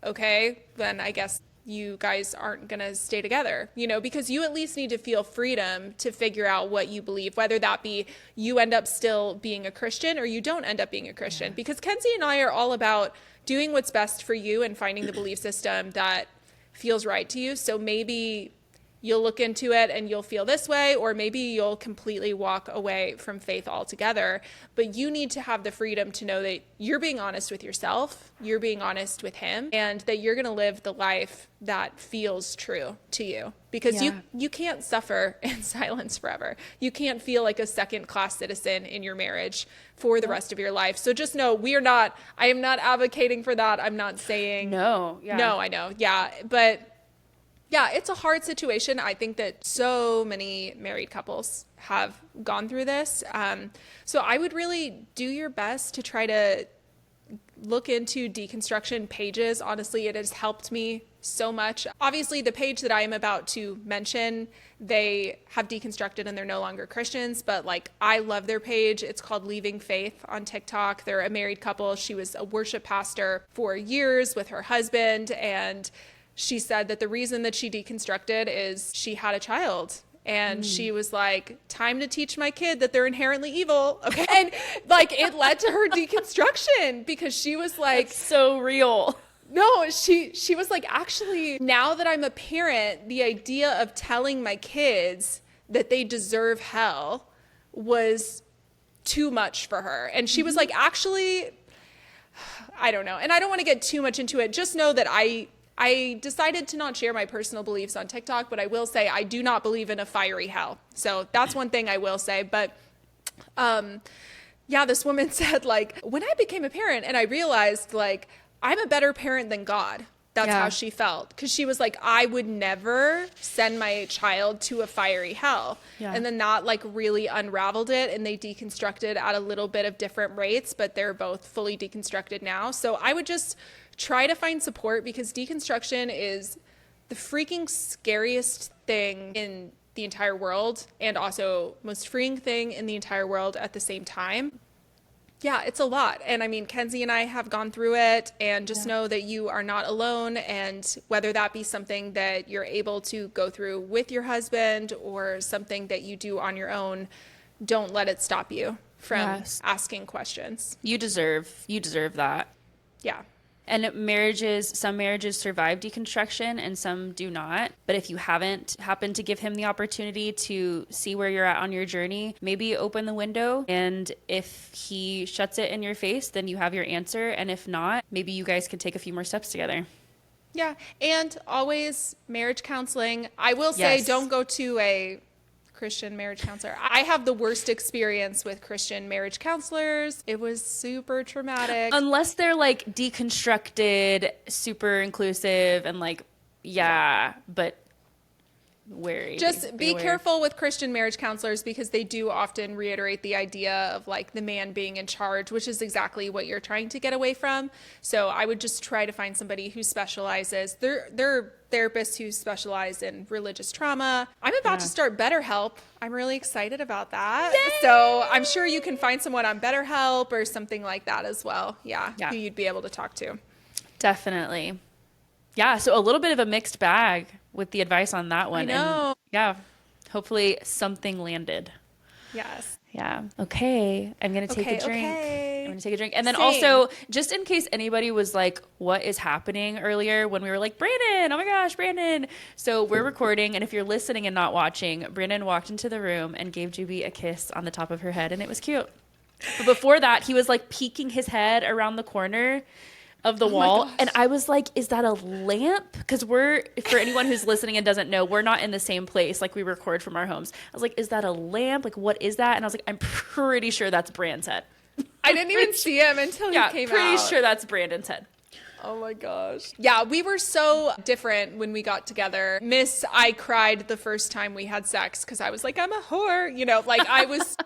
okay, then I guess you guys aren't going to stay together, you know, because you at least need to feel freedom to figure out what you believe, whether that be you end up still being a Christian or you don't end up being a Christian. Because Kenzie and I are all about doing what's best for you and finding the belief system that feels right to you. So maybe you'll look into it and you'll feel this way, or maybe you'll completely walk away from faith altogether. But you need to have the freedom to know that you're being honest with yourself, you're being honest with him, and that you're going to live the life that feels true to you. Because you can't suffer in silence forever. You can't feel like a second-class citizen in your marriage for the rest of your life. So just know I am not advocating for that. I'm not saying. No, I know. Yeah. But yeah, it's a hard situation. I think that so many married couples have gone through this. So I would really do your best to try to look into deconstruction pages. Honestly, it has helped me so much. Obviously, the page that I am about to mention, they have deconstructed and they're no longer Christians, but like I love their page. It's called Leaving Faith on TikTok. They're a married couple. She was a worship pastor for years with her husband, and she said that the reason that she deconstructed is she had a child. And she was like, time to teach my kid that they're inherently evil. Okay. And like it led to her deconstruction, because she was like, that's so real. No, she was like, actually, now that I'm a parent, the idea of telling my kids that they deserve hell was too much for her. And she was like, actually, I don't know. And I don't want to get too much into it. Just know that I decided to not share my personal beliefs on TikTok, but I will say I do not believe in a fiery hell. So that's one thing I will say. But yeah, this woman said, like, when I became a parent and I realized, like, I'm a better parent than God. That's how she felt. Because she was like, I would never send my child to a fiery hell. Yeah. And then that like really unraveled it, and they deconstructed at a little bit of different rates, but they're both fully deconstructed now. So I would just try to find support, because deconstruction is the freaking scariest thing in the entire world, and also most freeing thing in the entire world at the same time. Yeah, it's a lot. And I mean, Kenzie and I have gone through it, and just know that you are not alone. And whether that be something that you're able to go through with your husband or something that you do on your own, don't let it stop you from asking questions. You deserve that. Yeah. And some marriages survive deconstruction and some do not. But if you haven't happened to give him the opportunity to see where you're at on your journey, maybe open the window. And if he shuts it in your face, then you have your answer. And if not, maybe you guys can take a few more steps together. Yeah. And always marriage counseling. I will say, don't go to a Christian marriage counselor. I have the worst experience with Christian marriage counselors. It was super traumatic. Unless they're like deconstructed, super inclusive, and like, yeah, but wary. Just be aware. careful with Christian marriage counselors because they do often reiterate the idea of like the man being in charge, which is exactly what you're trying to get away from. So I would just try to find somebody who specializes. There are therapists who specialize in religious trauma. I'm about to start BetterHelp. I'm really excited about that. Yay! So I'm sure you can find someone on BetterHelp or something like that as well. Yeah, who you'd be able to talk to. Definitely. Yeah, so a little bit of a mixed bag with the advice on that one. I know. And yeah, hopefully something landed. Yes. Yeah. Okay. I'm going to take a drink. Okay. I'm going to take a drink. And then Same. also, just in case anybody was like, what is happening earlier when we were like, Brandon, oh my gosh, Brandon. So we're recording. And if you're listening and not watching, Brandon walked into the room and gave Juby a kiss on the top of her head. And it was cute. But before that, he was like peeking his head around the corner of the wall. And I was like, is that a lamp? Because for anyone who's listening and doesn't know, we're not in the same place. Like we record from our homes. I was like, is that a lamp? Like, what is that? And I was like, I'm pretty sure that's Brandon's head. I didn't even see him until he came out. Pretty sure that's Brandon's head. Oh my gosh. Yeah, we were so different when we got together. I cried the first time we had sex because I was like, I'm a whore. You know, like I was...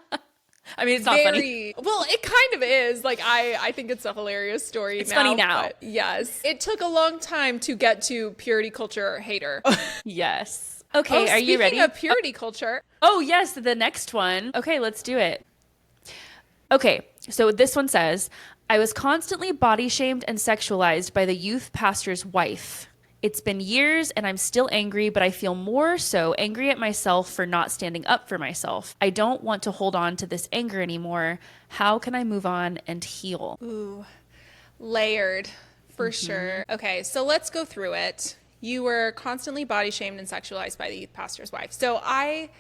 I mean, it's not funny. Well, it kind of is. Like, I think it's a hilarious story. It's funny now. Yes. It took a long time to get to purity culture hater. Yes. Okay, are you ready? Speaking of purity culture. Oh, yes, the next one. Okay, let's do it. Okay, so this one says, I was constantly body shamed and sexualized by the youth pastor's wife. It's been years and I'm still angry, but I feel more so angry at myself for not standing up for myself. I don't want to hold on to this anger anymore. How can I move on and heal? Ooh, layered for sure. Okay, so let's go through it. You were constantly body shamed and sexualized by the youth pastor's wife. So I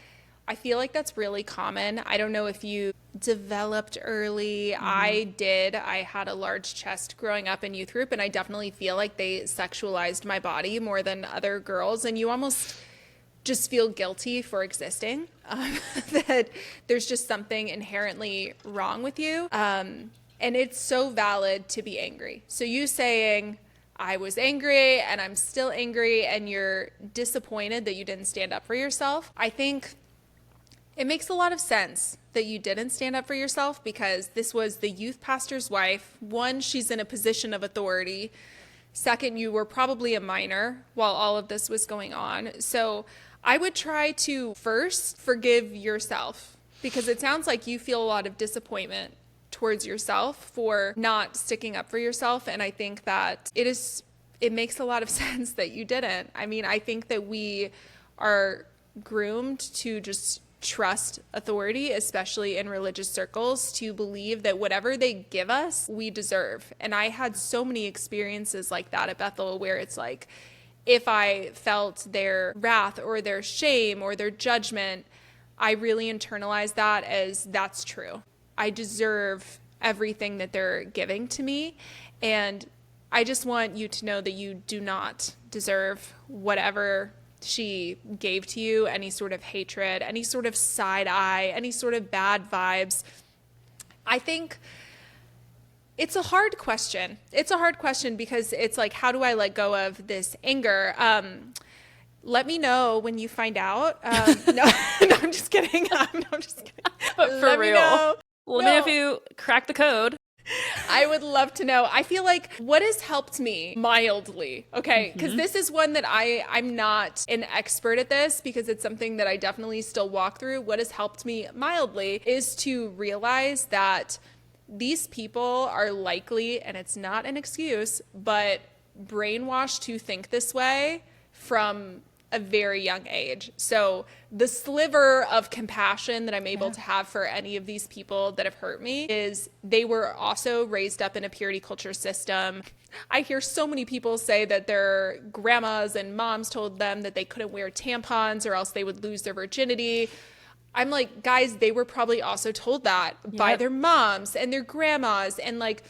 feel like that's really common. I don't know if you developed early. I did. I had a large chest growing up in youth group, and I definitely feel like they sexualized my body more than other girls. And you almost just feel guilty for existing, that there's just something inherently wrong with you. And it's so valid to be angry. So you saying, I was angry and I'm still angry, and you're disappointed that you didn't stand up for yourself. I think it makes a lot of sense that you didn't stand up for yourself because this was the youth pastor's wife. One, she's in a position of authority. Second, you were probably a minor while all of this was going on. So I would try to first forgive yourself because it sounds like you feel a lot of disappointment towards yourself for not sticking up for yourself. And I think that it makes a lot of sense that you didn't. I mean, I think that we are groomed to just trust authority, especially in religious circles, to believe that whatever they give us, we deserve. And I had so many experiences like that at Bethel where it's like, if I felt their wrath or their shame or their judgment, I really internalized that as that's true. I deserve everything that they're giving to me. And I just want you to know that you do not deserve whatever she gave to you, any sort of hatred, any sort of side eye, any sort of bad vibes. I think it's a hard question. It's a hard question because it's like, how do I let go of this anger? Let me know when you find out. No, I'm just kidding. I'm just kidding. But for real. Let me know if you crack the code. I would love to know. I feel like what has helped me mildly, okay, because this is one that I'm not an expert at this because it's something that I definitely still walk through. What has helped me mildly is to realize that these people are likely, and it's not an excuse, but brainwashed to think this way from a very young age. So the sliver of compassion that I'm able to have for any of these people that have hurt me is they were also raised up in a purity culture system. I hear so many people say that their grandmas and moms told them that they couldn't wear tampons or else they would lose their virginity. I'm like, guys, they were probably also told that by their moms and their grandmas. And like,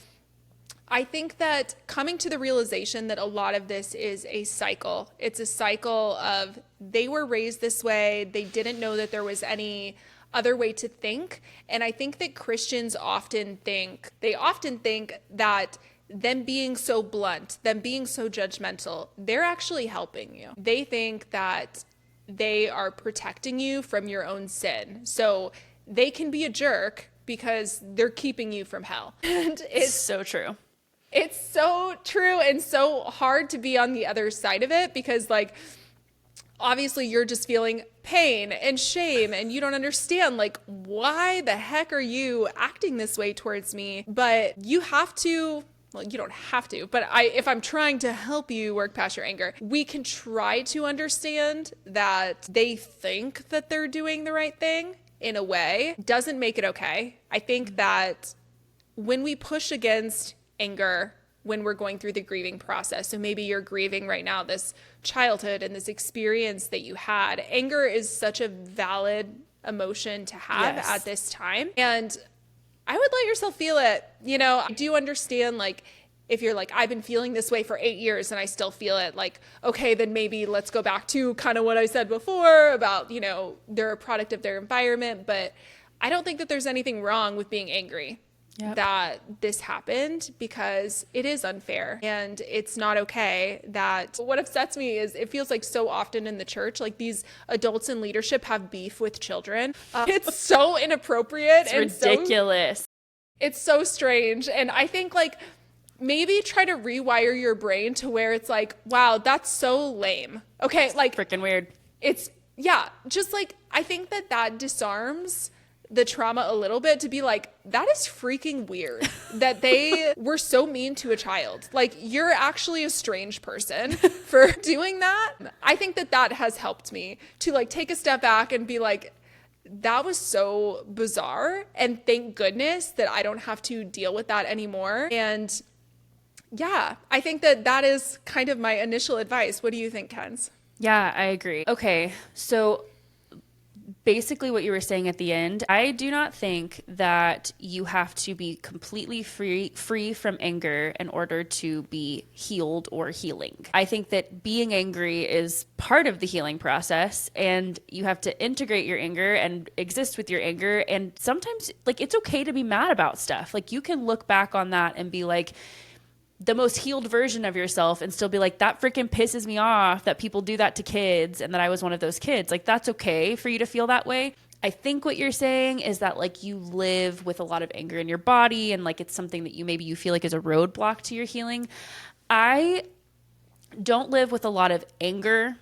I think that coming to the realization that a lot of this is a cycle. It's a cycle of they were raised this way. They didn't know that there was any other way to think. And I think that Christians often think that them being so blunt, them being so judgmental, they're actually helping you. They think that they are protecting you from your own sin. So they can be a jerk because they're keeping you from hell. And it's so true. It's so true and so hard to be on the other side of it because, like, obviously you're just feeling pain and shame and you don't understand, like, why the heck are you acting this way towards me? But you have to, well, you don't have to, but if I'm trying to help you work past your anger, we can try to understand that they think that they're doing the right thing in a way. Doesn't make it okay. I think that when we push against anger, when we're going through the grieving process, so maybe you're grieving right now this childhood and this experience that you had, anger is such a valid emotion to have at this time. And I would let yourself feel it. You know, I do understand, like, if you're like, I've been feeling this way for 8 years and I still feel it, like, okay, then maybe let's go back to kind of what I said before about, you know, they're a product of their environment. But I don't think that there's anything wrong with being angry that this happened, because it is unfair and it's not okay. That what upsets me is it feels like so often in the church, like, these adults in leadership have beef with children. It's so inappropriate. It's ridiculous. It's so strange. And I think, like, maybe try to rewire your brain to where it's like, wow, that's so lame. Okay, like, freaking weird. It's, yeah, just like, I think that disarms the trauma a little bit, to be like, that is freaking weird that they were so mean to a child. Like, you're actually a strange person for doing that. I think that has helped me to, like, take a step back and be like, that was so bizarre, and thank goodness that I don't have to deal with that anymore. And yeah, I think that is kind of my initial advice. What do you think, Kenz? Yeah, I agree. Okay, so basically what you were saying at the end, I do not think that you have to be completely free from anger in order to be healed or healing. I think that being angry is part of the healing process, and you have to integrate your anger and exist with your anger. And sometimes, like, it's okay to be mad about stuff. Like, you can look back on that and be like the most healed version of yourself and still be like, that freaking pisses me off that people do that to kids and that I was one of those kids. Like, that's okay for you to feel that way. I think what you're saying is that, like, you live with a lot of anger in your body and, like, it's something that you feel like is a roadblock to your healing. I don't live with a lot of anger,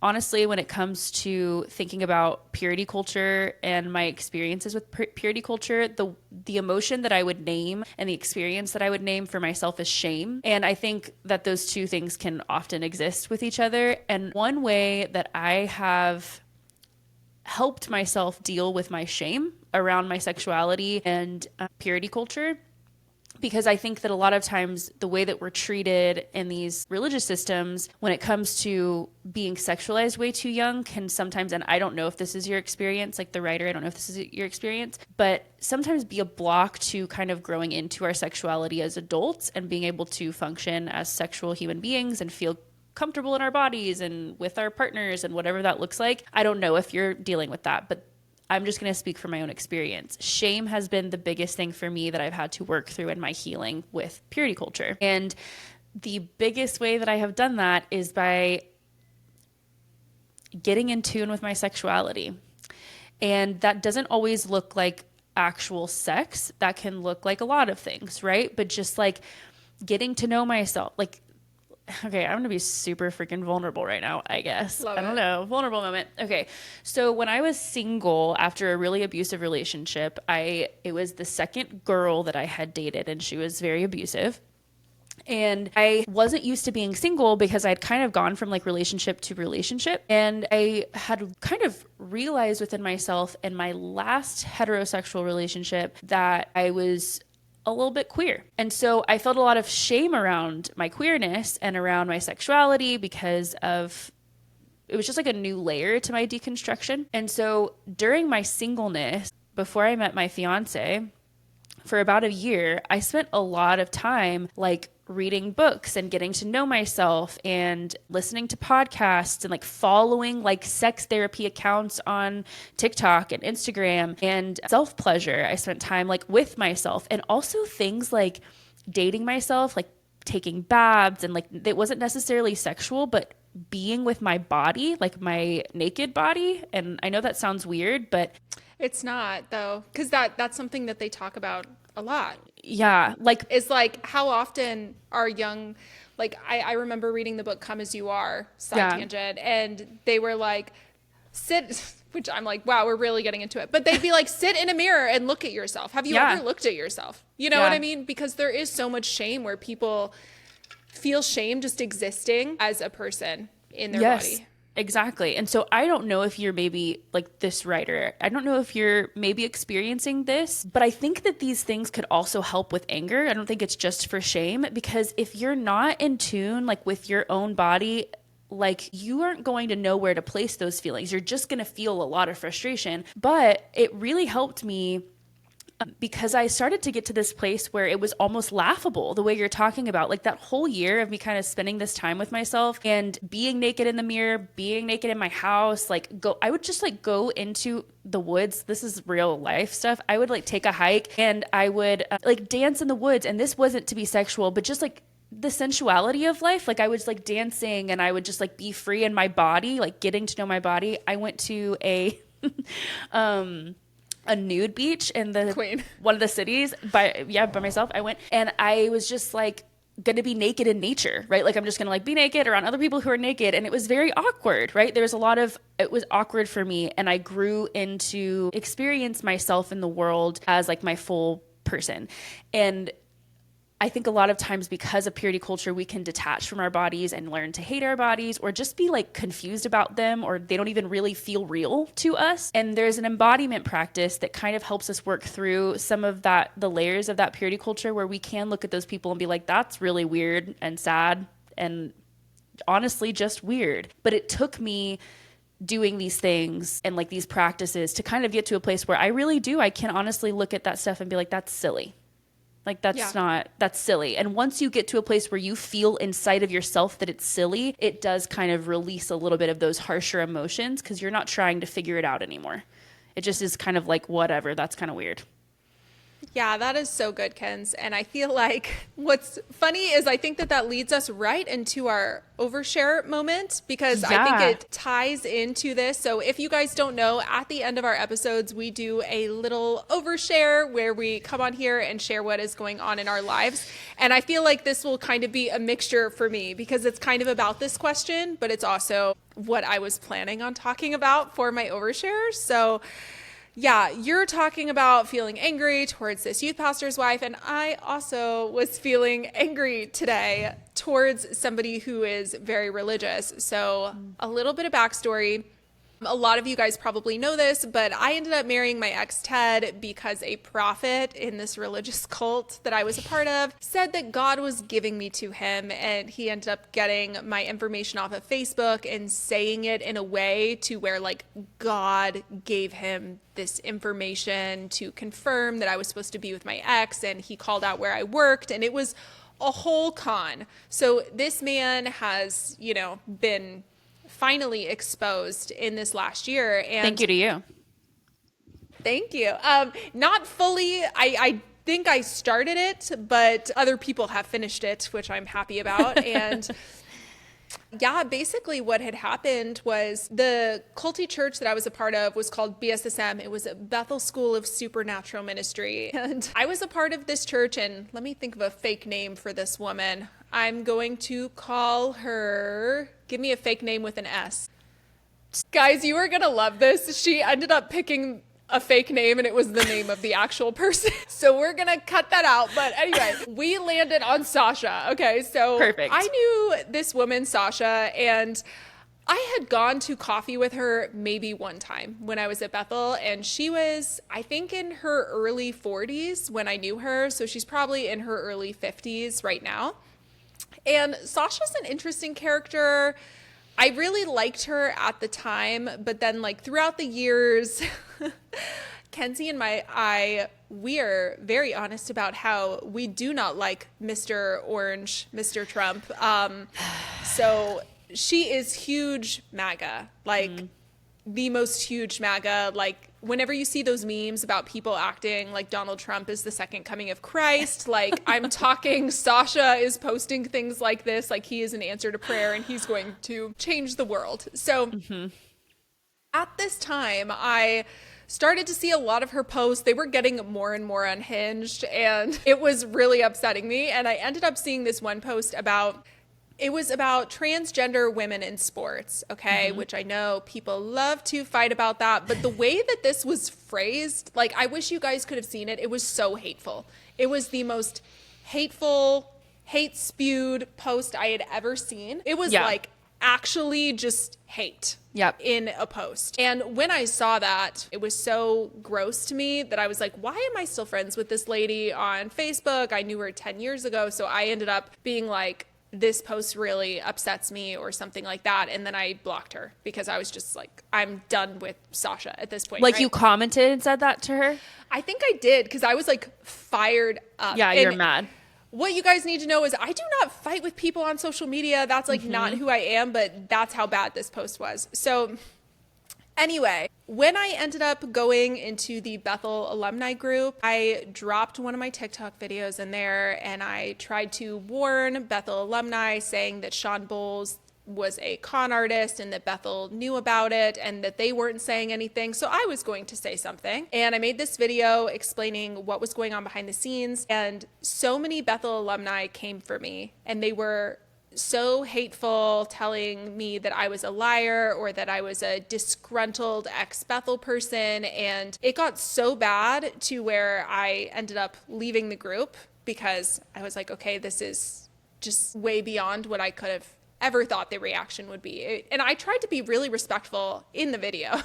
honestly, when it comes to thinking about purity culture and my experiences with purity culture. The emotion that I would name and the experience that I would name for myself is shame. And I think that those two things can often exist with each other. And one way that I have helped myself deal with my shame around my sexuality and purity culture, because I think that a lot of times the way that we're treated in these religious systems when it comes to being sexualized way too young can sometimes, and I don't know if this is your experience, like the writer, I don't know if this is your experience, but sometimes be a block to kind of growing into our sexuality as adults and being able to function as sexual human beings and feel comfortable in our bodies and with our partners and whatever that looks like. I don't know if you're dealing with that, but I'm just going to speak from my own experience. Shame has been the biggest thing for me that I've had to work through in my healing with purity culture. And the biggest way that I have done that is by getting in tune with my sexuality. And that doesn't always look like actual sex. That can look like a lot of things, right? But just like getting to know myself, like, okay, I'm going to be super freaking vulnerable right now, I guess. I don't know. Vulnerable moment. Okay. So when I was single after a really abusive relationship, it was the second girl that I had dated, and she was very abusive. And I wasn't used to being single because I'd kind of gone from like relationship to relationship. And I had kind of realized within myself in my last heterosexual relationship that I was a little bit queer. And so I felt a lot of shame around my queerness and around my sexuality because it was just like a new layer to my deconstruction. And so during my singleness, before I met my fiance, for about a year, I spent a lot of time like reading books and getting to know myself and listening to podcasts and like following like sex therapy accounts on TikTok and Instagram and self-pleasure. I spent time like with myself, and also things like dating myself, like taking baths, and like it wasn't necessarily sexual, but being with my body, like my naked body. And I know that sounds weird, but It's not though, because that's something that they talk about a lot. yeah, like Is like how often are young, like I remember reading the book Come As You Are, side tangent, and they were like, sit, which I'm like, wow, we're really getting into it. But they'd be like, sit in a mirror and look at yourself. Have you ever looked at yourself? You know what I mean? Because there is so much shame where people feel shame just existing as a person in their body. Exactly. And so I don't know if you're maybe like this writer. I don't know if you're maybe experiencing this, but I think that these things could also help with anger. I don't think it's just for shame, because if you're not in tune like with your own body, like you aren't going to know where to place those feelings. You're just going to feel a lot of frustration. But it really helped me because I started to get to this place where it was almost laughable the way you're talking about, like that whole year of me kind of spending this time with myself and being naked in the mirror, being naked in my house, I would just like go into the woods. This is real life stuff. I would like take a hike and I would like dance in the woods. And this wasn't to be sexual, but just like the sensuality of life. Like I was like dancing and I would just like be free in my body, like getting to know my body. I went to a nude beach in one of the cities by myself. I went and I was just like going to be naked in nature, right? Like I'm just going to like be naked around other people who are naked. And it was very awkward, right? It was awkward for me. And I grew into experience myself in the world as like my full person. And I think a lot of times because of purity culture, we can detach from our bodies and learn to hate our bodies or just be like confused about them, or they don't even really feel real to us. And there's an embodiment practice that kind of helps us work through some of that, the layers of that purity culture, where we can look at those people and be like, that's really weird and sad and honestly just weird. But it took me doing these things and like these practices to kind of get to a place where I can honestly look at that stuff and be like, that's silly. Like that's silly. And once you get to a place where you feel inside of yourself that it's silly, it does kind of release a little bit of those harsher emotions because you're not trying to figure it out anymore. It just is kind of like, whatever, that's kind of weird. Yeah, that is so good, Kens. And I feel like what's funny is I think that leads us right into our overshare moment, because I think it ties into this. So if you guys don't know, at the end of our episodes, we do a little overshare where we come on here and share what is going on in our lives. And I feel like this will kind of be a mixture for me because it's kind of about this question, but it's also what I was planning on talking about for my overshare. So yeah, you're talking about feeling angry towards this youth pastor's wife, and I also was feeling angry today towards somebody who is very religious. So a little bit of backstory. A lot of you guys probably know this, but I ended up marrying my ex Ted because a prophet in this religious cult that I was a part of said that God was giving me to him, and he ended up getting my information off of Facebook and saying it in a way to where like God gave him this information to confirm that I was supposed to be with my ex, and he called out where I worked, and it was a whole con. So this man has, been finally exposed in this last year. And thank you to you. Thank you. Not fully. I think I started it, but other people have finished it, which I'm happy about. And yeah, basically what had happened was the culty church that I was a part of was called BSSM. It was a Bethel School of Supernatural Ministry. And I was a part of this church, and let me think of a fake name for this woman. I'm going to call her, give me a fake name with an S. Guys, you are going to love this. She ended up picking a fake name, and it was the name of the actual person. So we're going to cut that out. But anyway, we landed on Sasha. Okay, so perfect. I knew this woman, Sasha, and I had gone to coffee with her maybe one time when I was at Bethel, and she was, I think, in her early 40s when I knew her. So she's probably in her early 50s right now. And Sasha's an interesting character. I really liked her at the time, but then like throughout the years, Kenzie and I, we are very honest about how we do not like Mr. Orange, Mr. Trump. So she is huge MAGA, like the most huge MAGA. Like whenever you see those memes about people acting like Donald Trump is the second coming of Christ, like I'm talking, Sasha is posting things like this, like he is an answer to prayer and he's going to change the world. So at this time, I started to see a lot of her posts. They were getting more and more unhinged, and it was really upsetting me. And I ended up seeing this one post about, it was about transgender women in sports, okay? Which I know people love to fight about that. But the way that this was phrased, like, I wish you guys could have seen it. It was so hateful. It was the most hateful, hate-spewed post I had ever seen. It was like actually just hate in a post. And when I saw that, it was so gross to me that I was like, why am I still friends with this lady on Facebook? I knew her 10 years ago. So I ended up being like, this post really upsets me or something like that. And then I blocked her because I was just like, I'm done with Sasha at this point. Like you commented and said that to her? I think I did because I was like fired up. Yeah, you're mad. What you guys need to know is I do not fight with people on social media. That's like not who I am, but that's how bad this post was. So anyway, when I ended up going into the Bethel alumni group, I dropped one of my TikTok videos in there and I tried to warn Bethel alumni saying that Sean Bowles was a con artist and that Bethel knew about it and that they weren't saying anything. So I was going to say something. And I made this video explaining what was going on behind the scenes. And so many Bethel alumni came for me and they were so hateful, telling me that I was a liar or that I was a disgruntled ex-Bethel person. And it got so bad to where I ended up leaving the group because I was like, okay, this is just way beyond what I could have ever thought the reaction would be. And I tried to be really respectful in the video.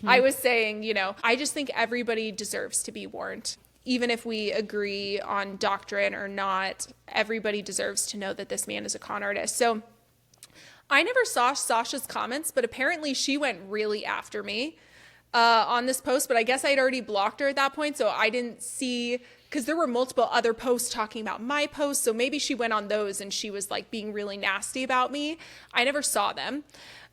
I was saying, you know, I just think everybody deserves to be warned. Even if we agree on doctrine or not, everybody deserves to know that this man is a con artist. So I never saw Sasha's comments, but apparently she went really after me on this post. But I guess I'd already blocked her at that point, so I didn't see, because there were multiple other posts talking about my post. So maybe she went on those and she was like being really nasty about me. I never saw them.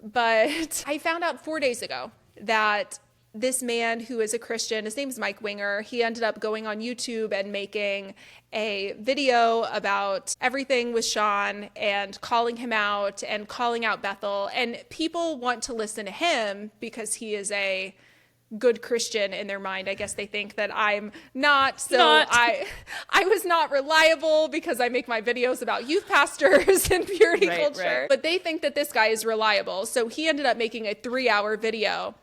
But I found out 4 days ago that this man who is a Christian, his name is Mike Winger, he ended up going on YouTube and making a video about everything with Sean and calling him out and calling out Bethel. And people want to listen to him because he is a good Christian in their mind. I guess they think that I'm not. So I was not reliable because I make my videos about youth pastors and purity culture. Right. But they think that this guy is reliable. So he ended up making a 3-hour video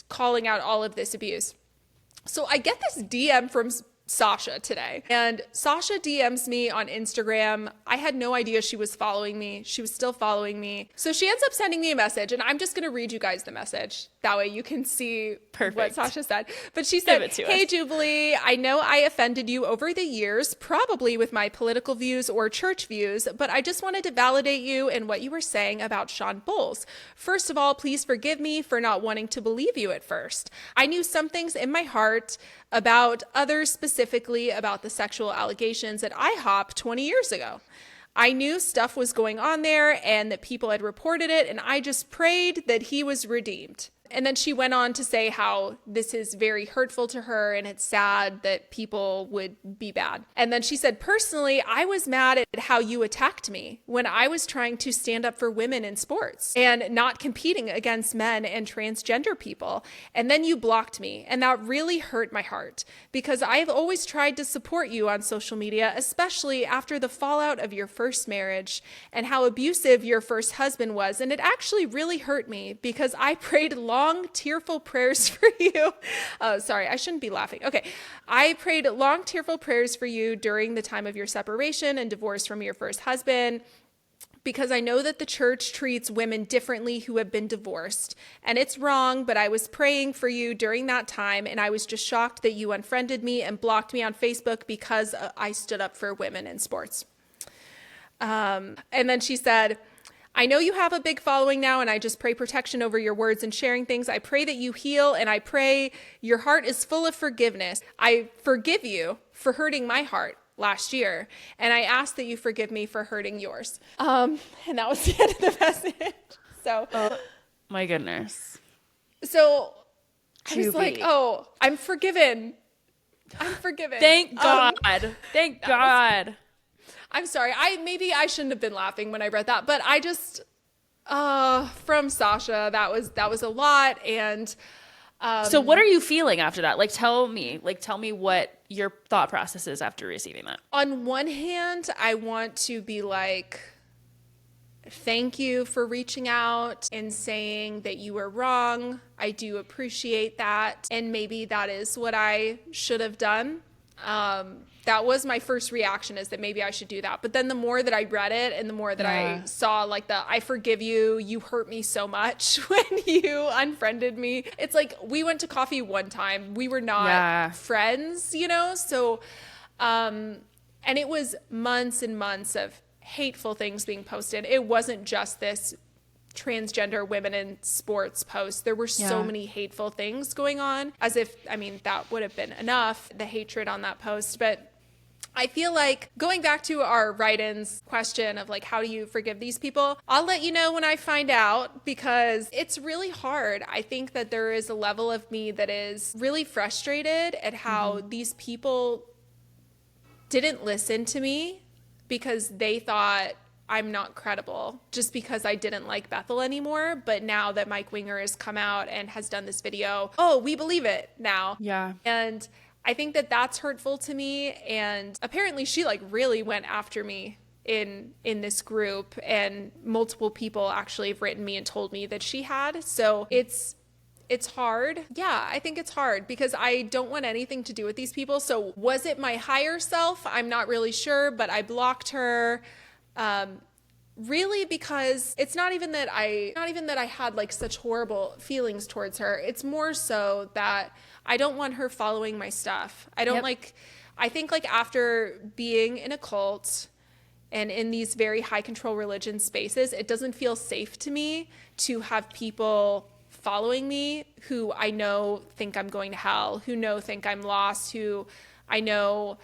calling out all of this abuse. So I get this DM from Sasha today, and Sasha DMs me on Instagram. I had no idea she was following me. She was still following me. So she ends up sending me a message, and I'm just going to read you guys the message. That way you can see what Sasha said. But she said, "Hey, Jubilee, I know I offended you over the years, probably with my political views or church views, but I just wanted to validate you in what you were saying about Sean Bowles. First of all, please forgive me for not wanting to believe you at first. I knew some things in my heart about others, specifically about the sexual allegations at IHOP 20 years ago. I knew stuff was going on there and that people had reported it, and I just prayed that he was redeemed." And then she went on to say how this is very hurtful to her and it's sad that people would be bad. And then she said, "Personally, I was mad at how you attacked me when I was trying to stand up for women in sports and not competing against men and transgender people. And then you blocked me. And that really hurt my heart because I've always tried to support you on social media, especially after the fallout of your first marriage and how abusive your first husband was. And it actually really hurt me because I prayed long, tearful prayers for you." Sorry, I shouldn't be laughing. Okay. "I prayed long, tearful prayers for you during the time of your separation and divorce from your first husband, because I know that the church treats women differently who have been divorced. And it's wrong, but I was praying for you during that time, and I was just shocked that you unfriended me and blocked me on Facebook because I stood up for women in sports." And then she said, I know you have a big following now, and I just pray protection over your words and sharing things. I pray that you heal, and I pray your heart is full of forgiveness. I forgive you for hurting my heart last year, and I ask that you forgive me for hurting yours. And that was the end of the message. So, My goodness. so I was Juby. like, oh, I'm forgiven. I'm forgiven. Thank God. Thank God. I'm sorry. Maybe I shouldn't have been laughing when I read that, but I just from Sasha, that was a lot. And So what are you feeling after that? Tell me what your thought process is after receiving that. on one hand, I want to be like, thank you for reaching out and saying that you were wrong. I do appreciate that. And maybe that is what I should have done. That was my first reaction, is that maybe I should do that. But then the more that I read it and the more that I saw I forgive you, you hurt me so much when you unfriended me. It's like, we went to coffee one time. We were not friends, So, and it was months and months of hateful things being posted. It wasn't just this transgender women in sports post. There were so many hateful things going on, as if, that would have been enough, the hatred on that post. But I feel like, going back to our write-ins question of how do you forgive these people? I'll let you know when I find out, because it's really hard. I think that there is a level of me that is really frustrated at how these people didn't listen to me because they thought I'm not credible just because I didn't like Bethel anymore. But now that Mike Winger has come out and has done this video, we believe it now. Yeah. And I think that that's hurtful to me. And apparently she really went after me in this group, and multiple people actually have written me and told me that she had. So it's hard. Yeah, I think it's hard because I don't want anything to do with these people. So was it my higher self? I'm not really sure, but I blocked her. Really, because it's not even that I had such horrible feelings towards her. It's more so that I don't want her following my stuff. I don't I think after being in a cult and in these very high control religion spaces, it doesn't feel safe to me to have people following me who I know think I'm going to hell, who think I'm lost, who I know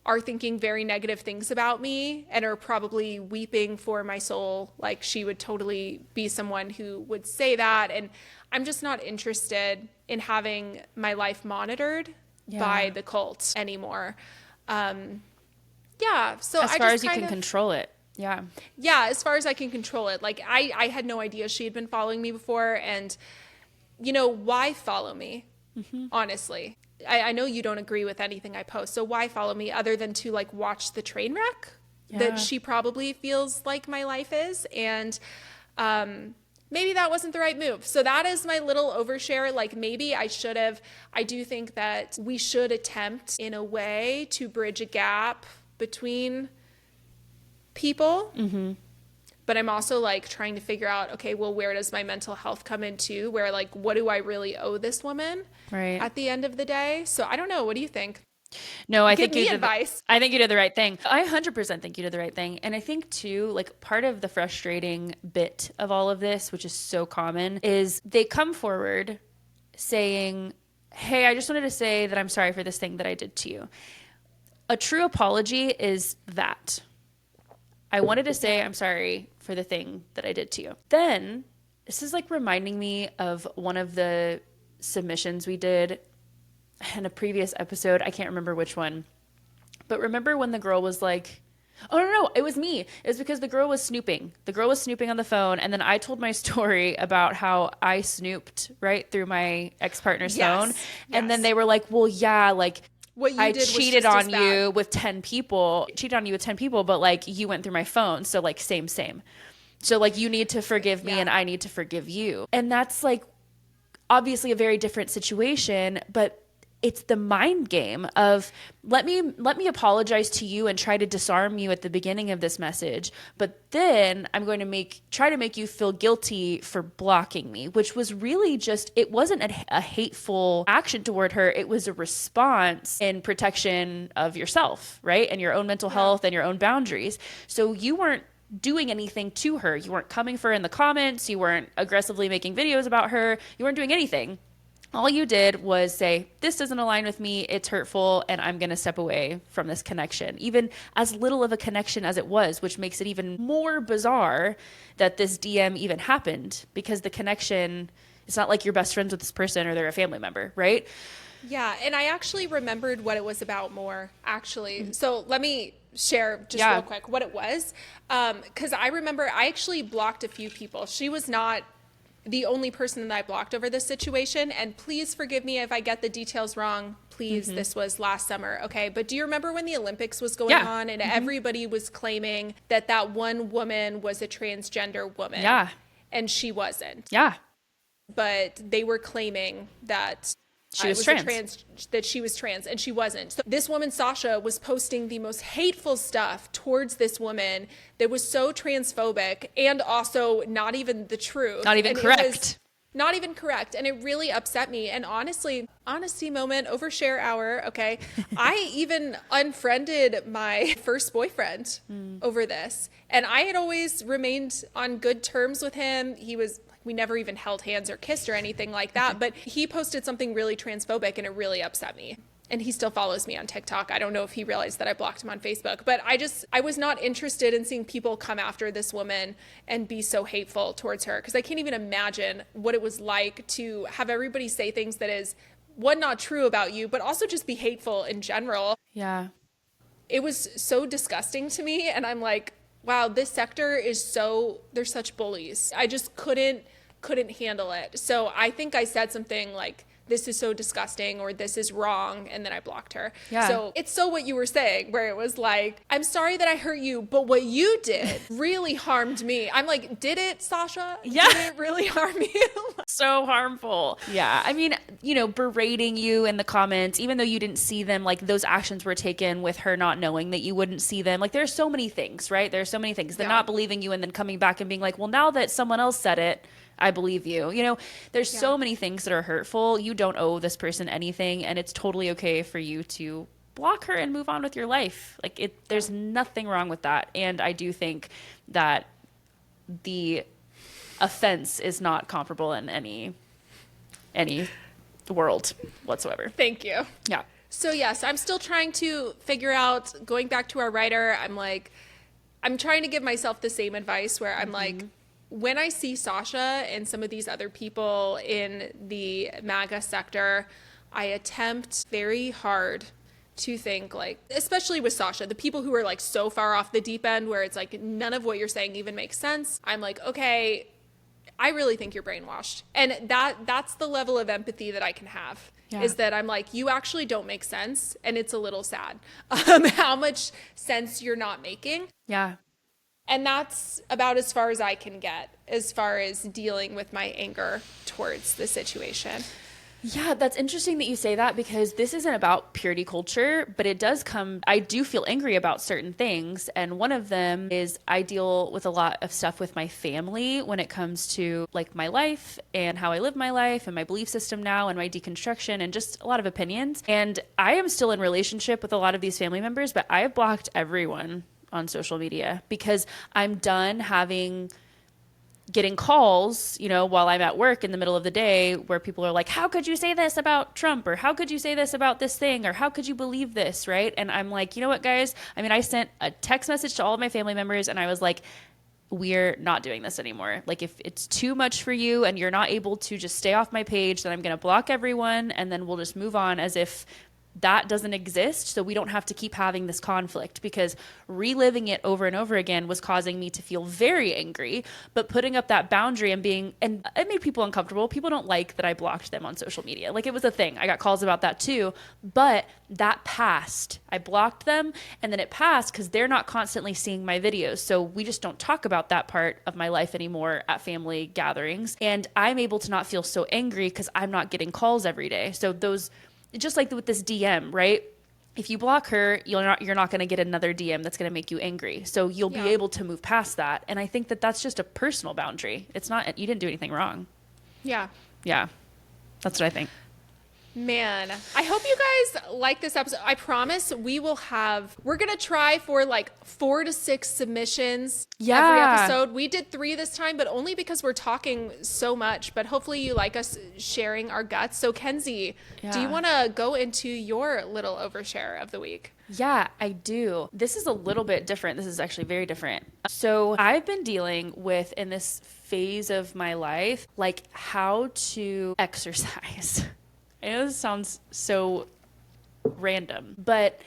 are thinking very negative things about me and are probably weeping for my soul. She would totally be someone who would say that. And I'm just not interested in having my life monitored by the cult anymore. So as far as you can control it. Yeah. Yeah. As far as I can control it. I had no idea she had been following me before. And why follow me? Honestly. I know you don't agree with anything I post, so why follow me other than to watch the train wreck that she probably feels like my life is? And maybe that wasn't the right move. So that is my little overshare. Maybe I should have. I do think that we should attempt in a way to bridge a gap between people. But I'm also trying to figure out, okay, well, where does my mental health come into? Where what do I really owe this woman at the end of the day? So I don't know. What do you think? No, I Give think me advice. I think you did the right thing. I 100% think you did the right thing. And I think too, part of the frustrating bit of all of this, which is so common, is they come forward saying, hey, I just wanted to say that I'm sorry for this thing that I did to you. A true apology is that. I wanted to say I'm sorry for the thing that I did to you. Then this is reminding me of one of the submissions we did in a previous episode. I can't remember which one. But remember when the girl was like, oh, no, it was me. It was because the girl was snooping. The girl was snooping on the phone. And then I told my story about how I snooped right through my ex-partner's phone. And then they were like, well, yeah, what you I did cheated was on you with 10 people, but you went through my phone. So same. So you need to forgive me and I need to forgive you. And that's obviously a very different situation, but it's the mind game of let me apologize to you and try to disarm you at the beginning of this message, but then I'm going to try to make you feel guilty for blocking me, which was really it wasn't a hateful action toward her. It was a response in protection of yourself, right? And your own mental health and your own boundaries. So you weren't doing anything to her. You weren't coming for her in the comments. You weren't aggressively making videos about her. You weren't doing anything. All you did was say, this doesn't align with me, it's hurtful, and I'm going to step away from this connection. Even as little of a connection as it was, which makes it even more bizarre that this DM even happened, because the connection, it's not like you're best friends with this person or they're a family member, right? Yeah, and I actually remembered what it was about more, actually. So let me share just real quick what it was. Because I remember I actually blocked a few people. She was not the only person that I blocked over this situation. And please forgive me if I get the details wrong. Please, this was last summer, okay? But do you remember when the Olympics was going on and everybody was claiming that that one woman was a transgender woman? Yeah. And she wasn't. Yeah. But they were claiming that she was trans. That she was trans, and she wasn't. So this woman, Sasha, was posting the most hateful stuff towards this woman that was so transphobic and also not even the truth. Not even correct. Not even correct. And it really upset me. And honestly, honesty moment, overshare hour, okay? I even unfriended my first boyfriend over this. And I had always remained on good terms with him. We never even held hands or kissed or anything like that. But he posted something really transphobic and it really upset me. And he still follows me on TikTok. I don't know if he realized that I blocked him on Facebook. But I was not interested in seeing people come after this woman and be so hateful towards her. Because I can't even imagine what it was like to have everybody say things that is, one, not true about you, but also just be hateful in general. Yeah. It was so disgusting to me. And I'm like, wow, this sector is they're such bullies. I just couldn't handle it. So I think I said something like, this is so disgusting, or this is wrong, and then I blocked her. Yeah. So it's so what you were saying, where it was like, I'm sorry that I hurt you, but what you did really harmed me. I'm like, did it, Sasha? Yeah. Did it really harm you? So harmful. Yeah. I mean, berating you in the comments, even though you didn't see them, like those actions were taken with her not knowing that you wouldn't see them. Like there's so many things, right? There's so many things. They're not believing you and then coming back and being like, well, now that someone else said it, I believe you. There's so many things that are hurtful. You don't owe this person anything, and it's totally okay for you to block her and move on with your life. Like there's nothing wrong with that. And I do think that the offense is not comparable in any world whatsoever. Thank you. Yeah. So yes, I'm still trying to figure out, going back to our writer, I'm trying to give myself the same advice where I'm like, when I see Sasha and some of these other people in the MAGA sector, I attempt very hard to think, like, especially with Sasha, the people who are like so far off the deep end where it's like none of what you're saying even makes sense. I'm like, okay, I really think you're brainwashed. And that's the level of empathy that I can have. Is that I'm like, you actually don't make sense, and it's a little sad how much sense you're not making. Yeah. And that's about as far as I can get as far as dealing with my anger towards the situation. Yeah, that's interesting that you say that, because this isn't about purity culture, but it does I do feel angry about certain things. And one of them is I deal with a lot of stuff with my family when it comes to like my life and how I live my life and my belief system now and my deconstruction and just a lot of opinions. And I am still in relationship with a lot of these family members, but I have blocked everyone on social media because I'm done getting calls, while I'm at work in the middle of the day where people are like, how could you say this about Trump? Or how could you say this about this thing? Or how could you believe this? Right. And I'm like, you know what, guys? I mean, I sent a text message to all of my family members and I was like, we're not doing this anymore. Like if it's too much for you and you're not able to just stay off my page, then I'm going to block everyone and then we'll just move on as if that doesn't exist, so we don't have to keep having this conflict, because reliving it over and over again was causing me to feel very angry. But putting up that boundary and it made people uncomfortable. People don't like that I blocked them on social media. Like it was a thing. I got calls about that too, but that passed. I blocked them and then it passed because they're not constantly seeing my videos. So we just don't talk about that part of my life anymore at family gatherings. And I'm able to not feel so angry because I'm not getting calls every day. So just like with this DM, right? If you block her, you're not going to get another DM that's going to make you angry. So you'll be able to move past that. And I think that that's just a personal boundary. It's not, you didn't do anything wrong. Yeah. Yeah. That's what I think. Man, I hope you guys like this episode. I promise we're going to try for like 4 to 6 submissions every episode. We did 3 this time, but only because we're talking so much. But hopefully you like us sharing our guts. So Kenzie, do you want to go into your little overshare of the week? Yeah, I do. This is a little bit different. This is actually very different. So I've been dealing with, in this phase of my life, like how to exercise. I know this sounds so random, but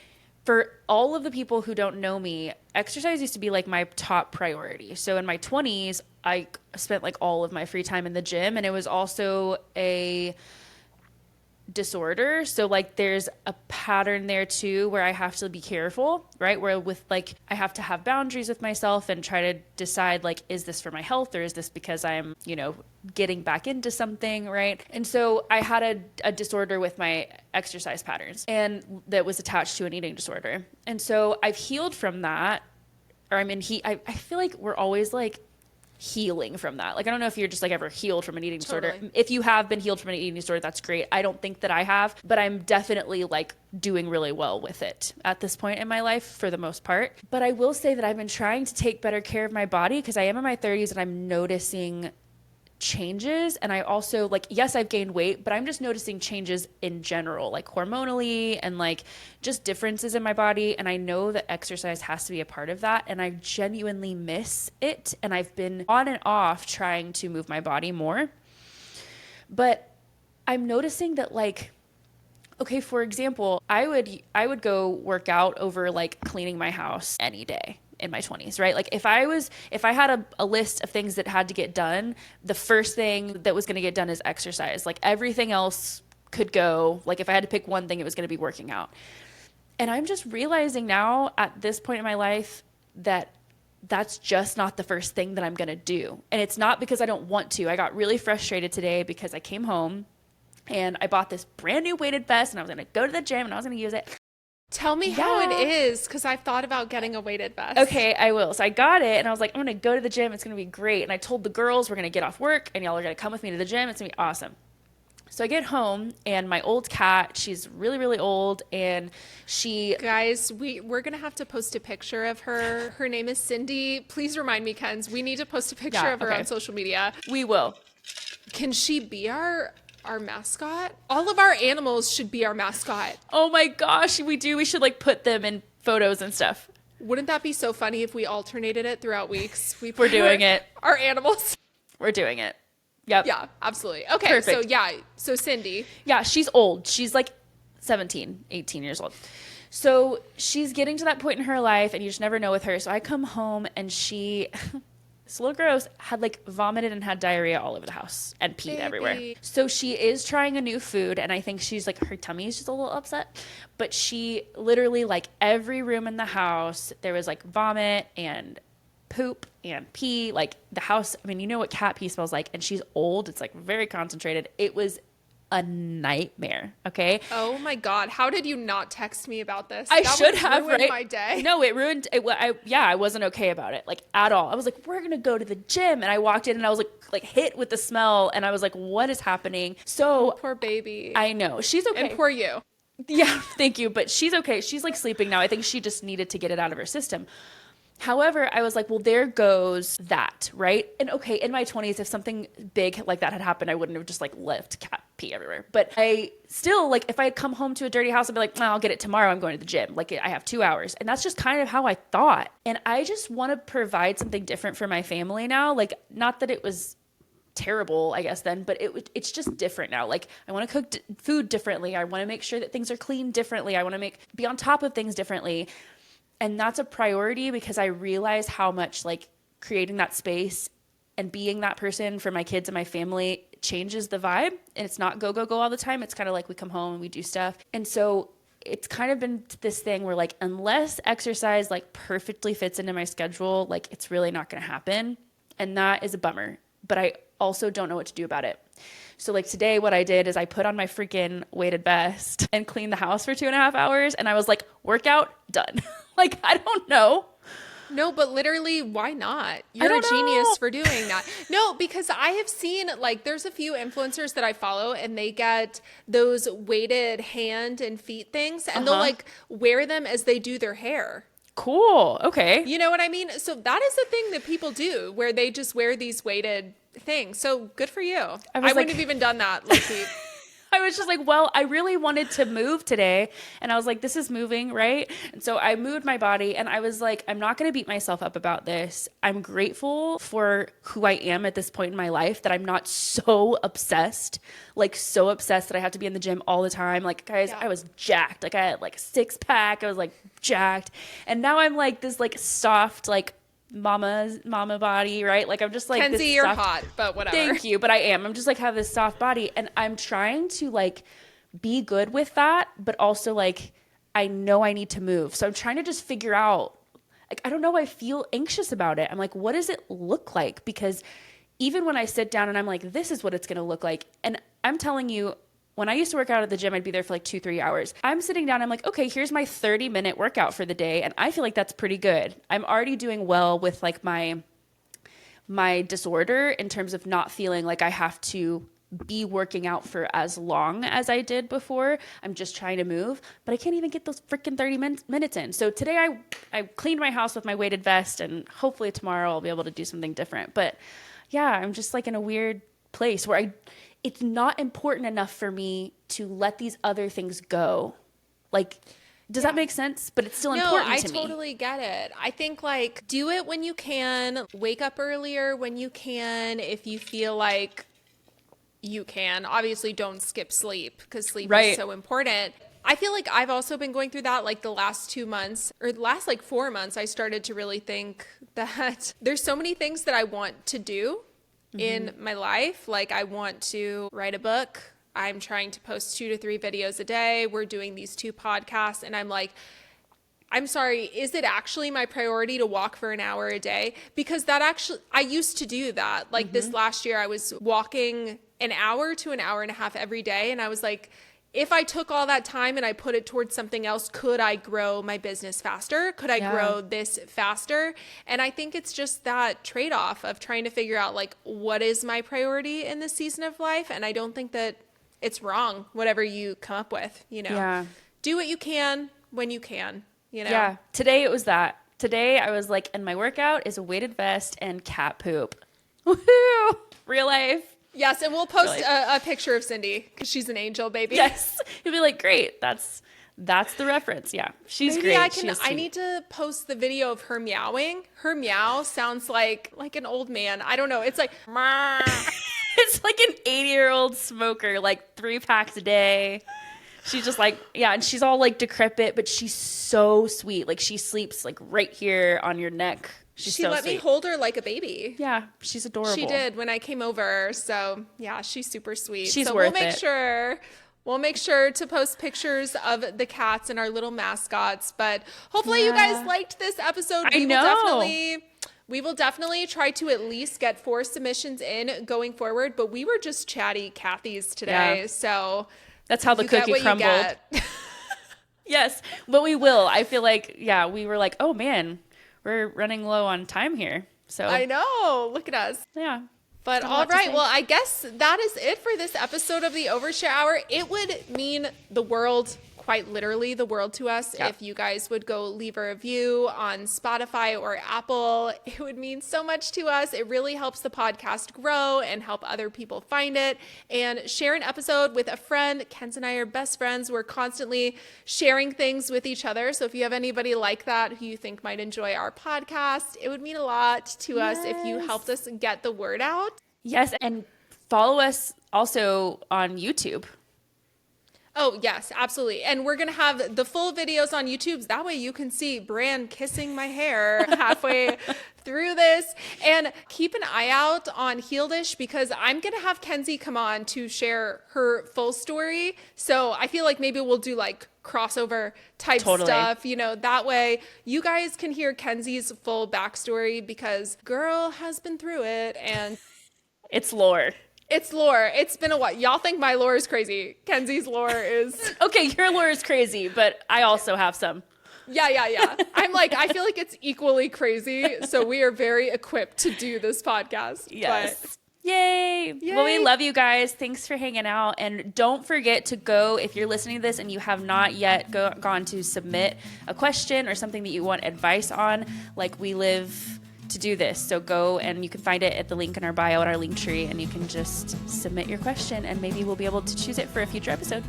for all of the people who don't know me, exercise used to be like my top priority. So in my 20s, I spent like all of my free time in the gym, and it was also a disorder. So like there's a pattern there too where I have to be careful, right? Where with like I have to have boundaries with myself and try to decide like, is this for my health or is this because I'm, getting back into something, right? And so I had a disorder with my exercise patterns, and that was attached to an eating disorder. And so I've healed from that, or I feel like we're always like healing from that. Like, I don't know if you're just like ever healed from an eating disorder. If you have been healed from an eating disorder, that's great. I don't think that I have, but I'm definitely like doing really well with it at this point in my life for the most part. But I will say that I've been trying to take better care of my body because I am in my 30s and I'm noticing changes. And I also like, yes, I've gained weight, but I'm just noticing changes in general, like hormonally and like just differences in my body. And I know that exercise has to be a part of that. And I genuinely miss it. And I've been on and off trying to move my body more. But I'm noticing that like, okay, for example, I would go work out over like cleaning my house any day in my 20s, right? Like if I had a list of things that had to get done, the first thing that was going to get done is exercise. Like everything else could go, like if I had to pick one thing, it was going to be working out. And I'm just realizing now at this point in my life that that's just not the first thing that I'm going to do. And it's not because I don't want to. I got really frustrated today because I came home and I bought this brand new weighted vest and I was going to go to the gym and I was going to use it. Tell me how it is, because I've thought about getting a weighted vest. Okay, I will. So I got it, and I was like, I'm going to go to the gym. It's going to be great. And I told the girls, we're going to get off work, and y'all are going to come with me to the gym. It's going to be awesome. So I get home, and my old cat, she's really, really old, and Guys, we're going to have to post a picture of her. Her name is Cindy. Please remind me, Kenz. We need to post a picture of her on social media. We will. Can she be our mascot? All of our animals should be our mascot. Oh my gosh, we do. We should like put them in photos and stuff. Wouldn't that be so funny if we alternated it throughout weeks? We're doing it. Our animals. We're doing it. Yep. Yeah, absolutely. Okay, perfect. So Cindy. Yeah, she's old. She's like 17, 18 years old. So she's getting to that point in her life and you just never know with her. So I come home and she... It's a little gross, had like vomited and had diarrhea all over the house and peed everywhere. So she is trying a new food and I think she's like, her tummy is just a little upset. But she literally like every room in the house, there was like vomit and poop and pee. Like the house, I mean, you know what cat pee smells like, and she's old. It's like very concentrated. It was a nightmare. Okay. Oh my God. How did you not text me about this? I should have, right? My day. No, it ruined it. I wasn't okay about it, like at all. I was like, we're going to go to the gym. And I walked in and I was like hit with the smell. And I was like, what is happening? So poor baby. I know she's okay. And poor you. Yeah. Thank you. But she's okay. She's like sleeping now. I think she just needed to get it out of her system. However, I was like, well, there goes that, right? And okay, in my 20s, if something big like that had happened, I wouldn't have just like left cat pee everywhere. But I still, like, if I had come home to a dirty house, I'd be like, I'll get it tomorrow. I'm going to the gym. Like, I have 2 hours. And that's just kind of how I thought. And I just want to provide something different for my family now. Like, not that it was terrible, I guess then, but it's just different now. Like, I want to cook food differently. I want to make sure that things are clean differently. I want to be on top of things differently. And that's a priority because I realize how much like creating that space and being that person for my kids and my family changes the vibe. And it's not go, go, go all the time. It's kind of like we come home and we do stuff. And so it's kind of been this thing where like, unless exercise like perfectly fits into my schedule, like it's really not going to happen. And that is a bummer, but I also don't know what to do about it. So like today, what I did is I put on my freaking weighted vest and cleaned the house for 2.5 hours. And I was like, workout done. Like, I don't know. No, but literally, why not? I You're a don't genius know. for doing that. No, because I have seen like there's a few influencers that I follow and they get those weighted hand and feet things and they'll Uh-huh. like wear them as they do their hair. Cool. Okay. You know what I mean? So that is a thing that people do where they just wear these weighted things. So good for you. I was wouldn't like- have even done that. Like, I was just like, well, I really wanted to move today. And I was like, this is moving, right? And so I moved my body and I was like, I'm not going to beat myself up about this. I'm grateful for who I am at this point in my life that I'm not so obsessed, like so obsessed that I have to be in the gym all the time. Like, guys, Yeah. I was jacked. Like, I had like a 6-pack. I was like jacked. And now I'm like this like soft, like mama body, right? Like I'm just like Kenzie, this you're soft, hot, but whatever. thank you, but I am. I'm just like have this soft body and I'm trying to like be good with that, but also like I know I need to move. So I'm trying to just figure out like I don't know, I feel anxious about it. I'm like, what does it look like? Because even when I sit down and I'm like, this is what it's going to look like. And I'm telling you, when I used to work out at the gym, I'd be there for like 2-3 hours. I'm sitting down, I'm like, okay, here's my 30-minute workout for the day. And I feel like that's pretty good. I'm already doing well with like my disorder in terms of not feeling like I have to be working out for as long as I did before. I'm just trying to move, but I can't even get those freaking 30 minutes in. So today I cleaned my house with my weighted vest and hopefully tomorrow I'll be able to do something different. But yeah, I'm just like in a weird place where it's not important enough for me to let these other things go. Like, does that make sense? But it's still important to me. No, I totally get it. I think like do it when you can, wake up earlier when you can, if you feel like you can. Obviously don't skip sleep because sleep Right. is so important. I feel like I've also been going through that like the last 2 months or the last like 4 months. I started to really think that there's so many things that I want to do in my life. Like I want to write a book. I'm trying to post 2 to 3 videos a day. We're doing these 2 podcasts and I'm like, I'm sorry, is it actually my priority to walk for an hour a day? Because that actually, I used to do that. Like this last year, I was walking an hour to an hour and a half every day. And I was like, if I took all that time and I put it towards something else, could I grow my business faster? Could I grow this faster? And I think it's just that trade-off of trying to figure out like, what is my priority in this season of life? And I don't think that it's wrong, whatever you come up with, you know, do what you can when you can, you know? Yeah. Today it was that. Today I was like, and my workout is a weighted vest and cat poop. Woohoo! Real life. Yes, and we'll post a picture of Cindy because she's an angel, baby. Yes. You'll be like, great. That's the reference. Yeah. She's Maybe great. I need to post the video of her meowing. Her meow sounds like an old man. I don't know. It's like, It's like an 80-year-old smoker, like 3 packs a day. She's just like, yeah, and she's all like decrepit, but she's so sweet. Like she sleeps like right here on your neck. She's she so let sweet. me hold her like a baby. Yeah, she's adorable. She did when I came over. So yeah, she's super sweet. She's so worth we'll make sure to post pictures of the cats and our little mascots. But hopefully you guys liked this episode. We will definitely try to at least get 4 submissions in going forward. But we were just chatty Cathy's today. Yeah. So that's how the you get cookie what you crumbled. get. Yes, but we will. I feel like, yeah, we were like, oh man, we're running low on time here. So I know. Look at us. yeah. But Still a all lot to right, say. well, I guess that is it for this episode of the Overshare Hour. It would mean the world, quite literally the world to us, if you guys would go leave a review on Spotify or Apple. It would mean so much to us. It really helps the podcast grow and help other people find it. And share an episode with a friend. Ken's and I are best friends. We're constantly sharing things with each other. So if you have anybody like that who you think might enjoy our podcast, it would mean a lot to us if you helped us get the word out. Yes, and follow us also on YouTube. Oh, yes, absolutely. And we're going to have the full videos on YouTube. That way you can see Bran kissing my hair halfway through this. And keep an eye out on Healedish because I'm going to have Kenzie come on to share her full story. So I feel like maybe we'll do like crossover type stuff, you know, that way you guys can hear Kenzie's full backstory because girl has been through it and it's lore. it's lore. It's been a while. Y'all think my lore is crazy. Kenzie's lore is... Okay, your lore is crazy, but I also have some. Yeah. I'm like, I feel like it's equally crazy. So we are very equipped to do this podcast. Yes. But Yay. Well, we Yay. love you guys. Thanks for hanging out. And don't forget to go, if you're listening to this and you have not yet gone to submit a question or something that you want advice on, like we live to do this. So go, and you can find it at the link in our bio at our link tree, and you can just submit your question and maybe we'll be able to choose it for a future episode.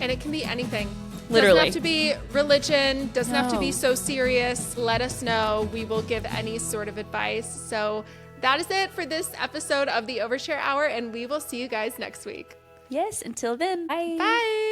And it can be anything. Literally. Doesn't have to be religion. Doesn't have to be No. so serious. Let us know. We will give any sort of advice. So that is it for this episode of the Overshare Hour, and we will see you guys next week. Yes. Until then. Bye. Bye.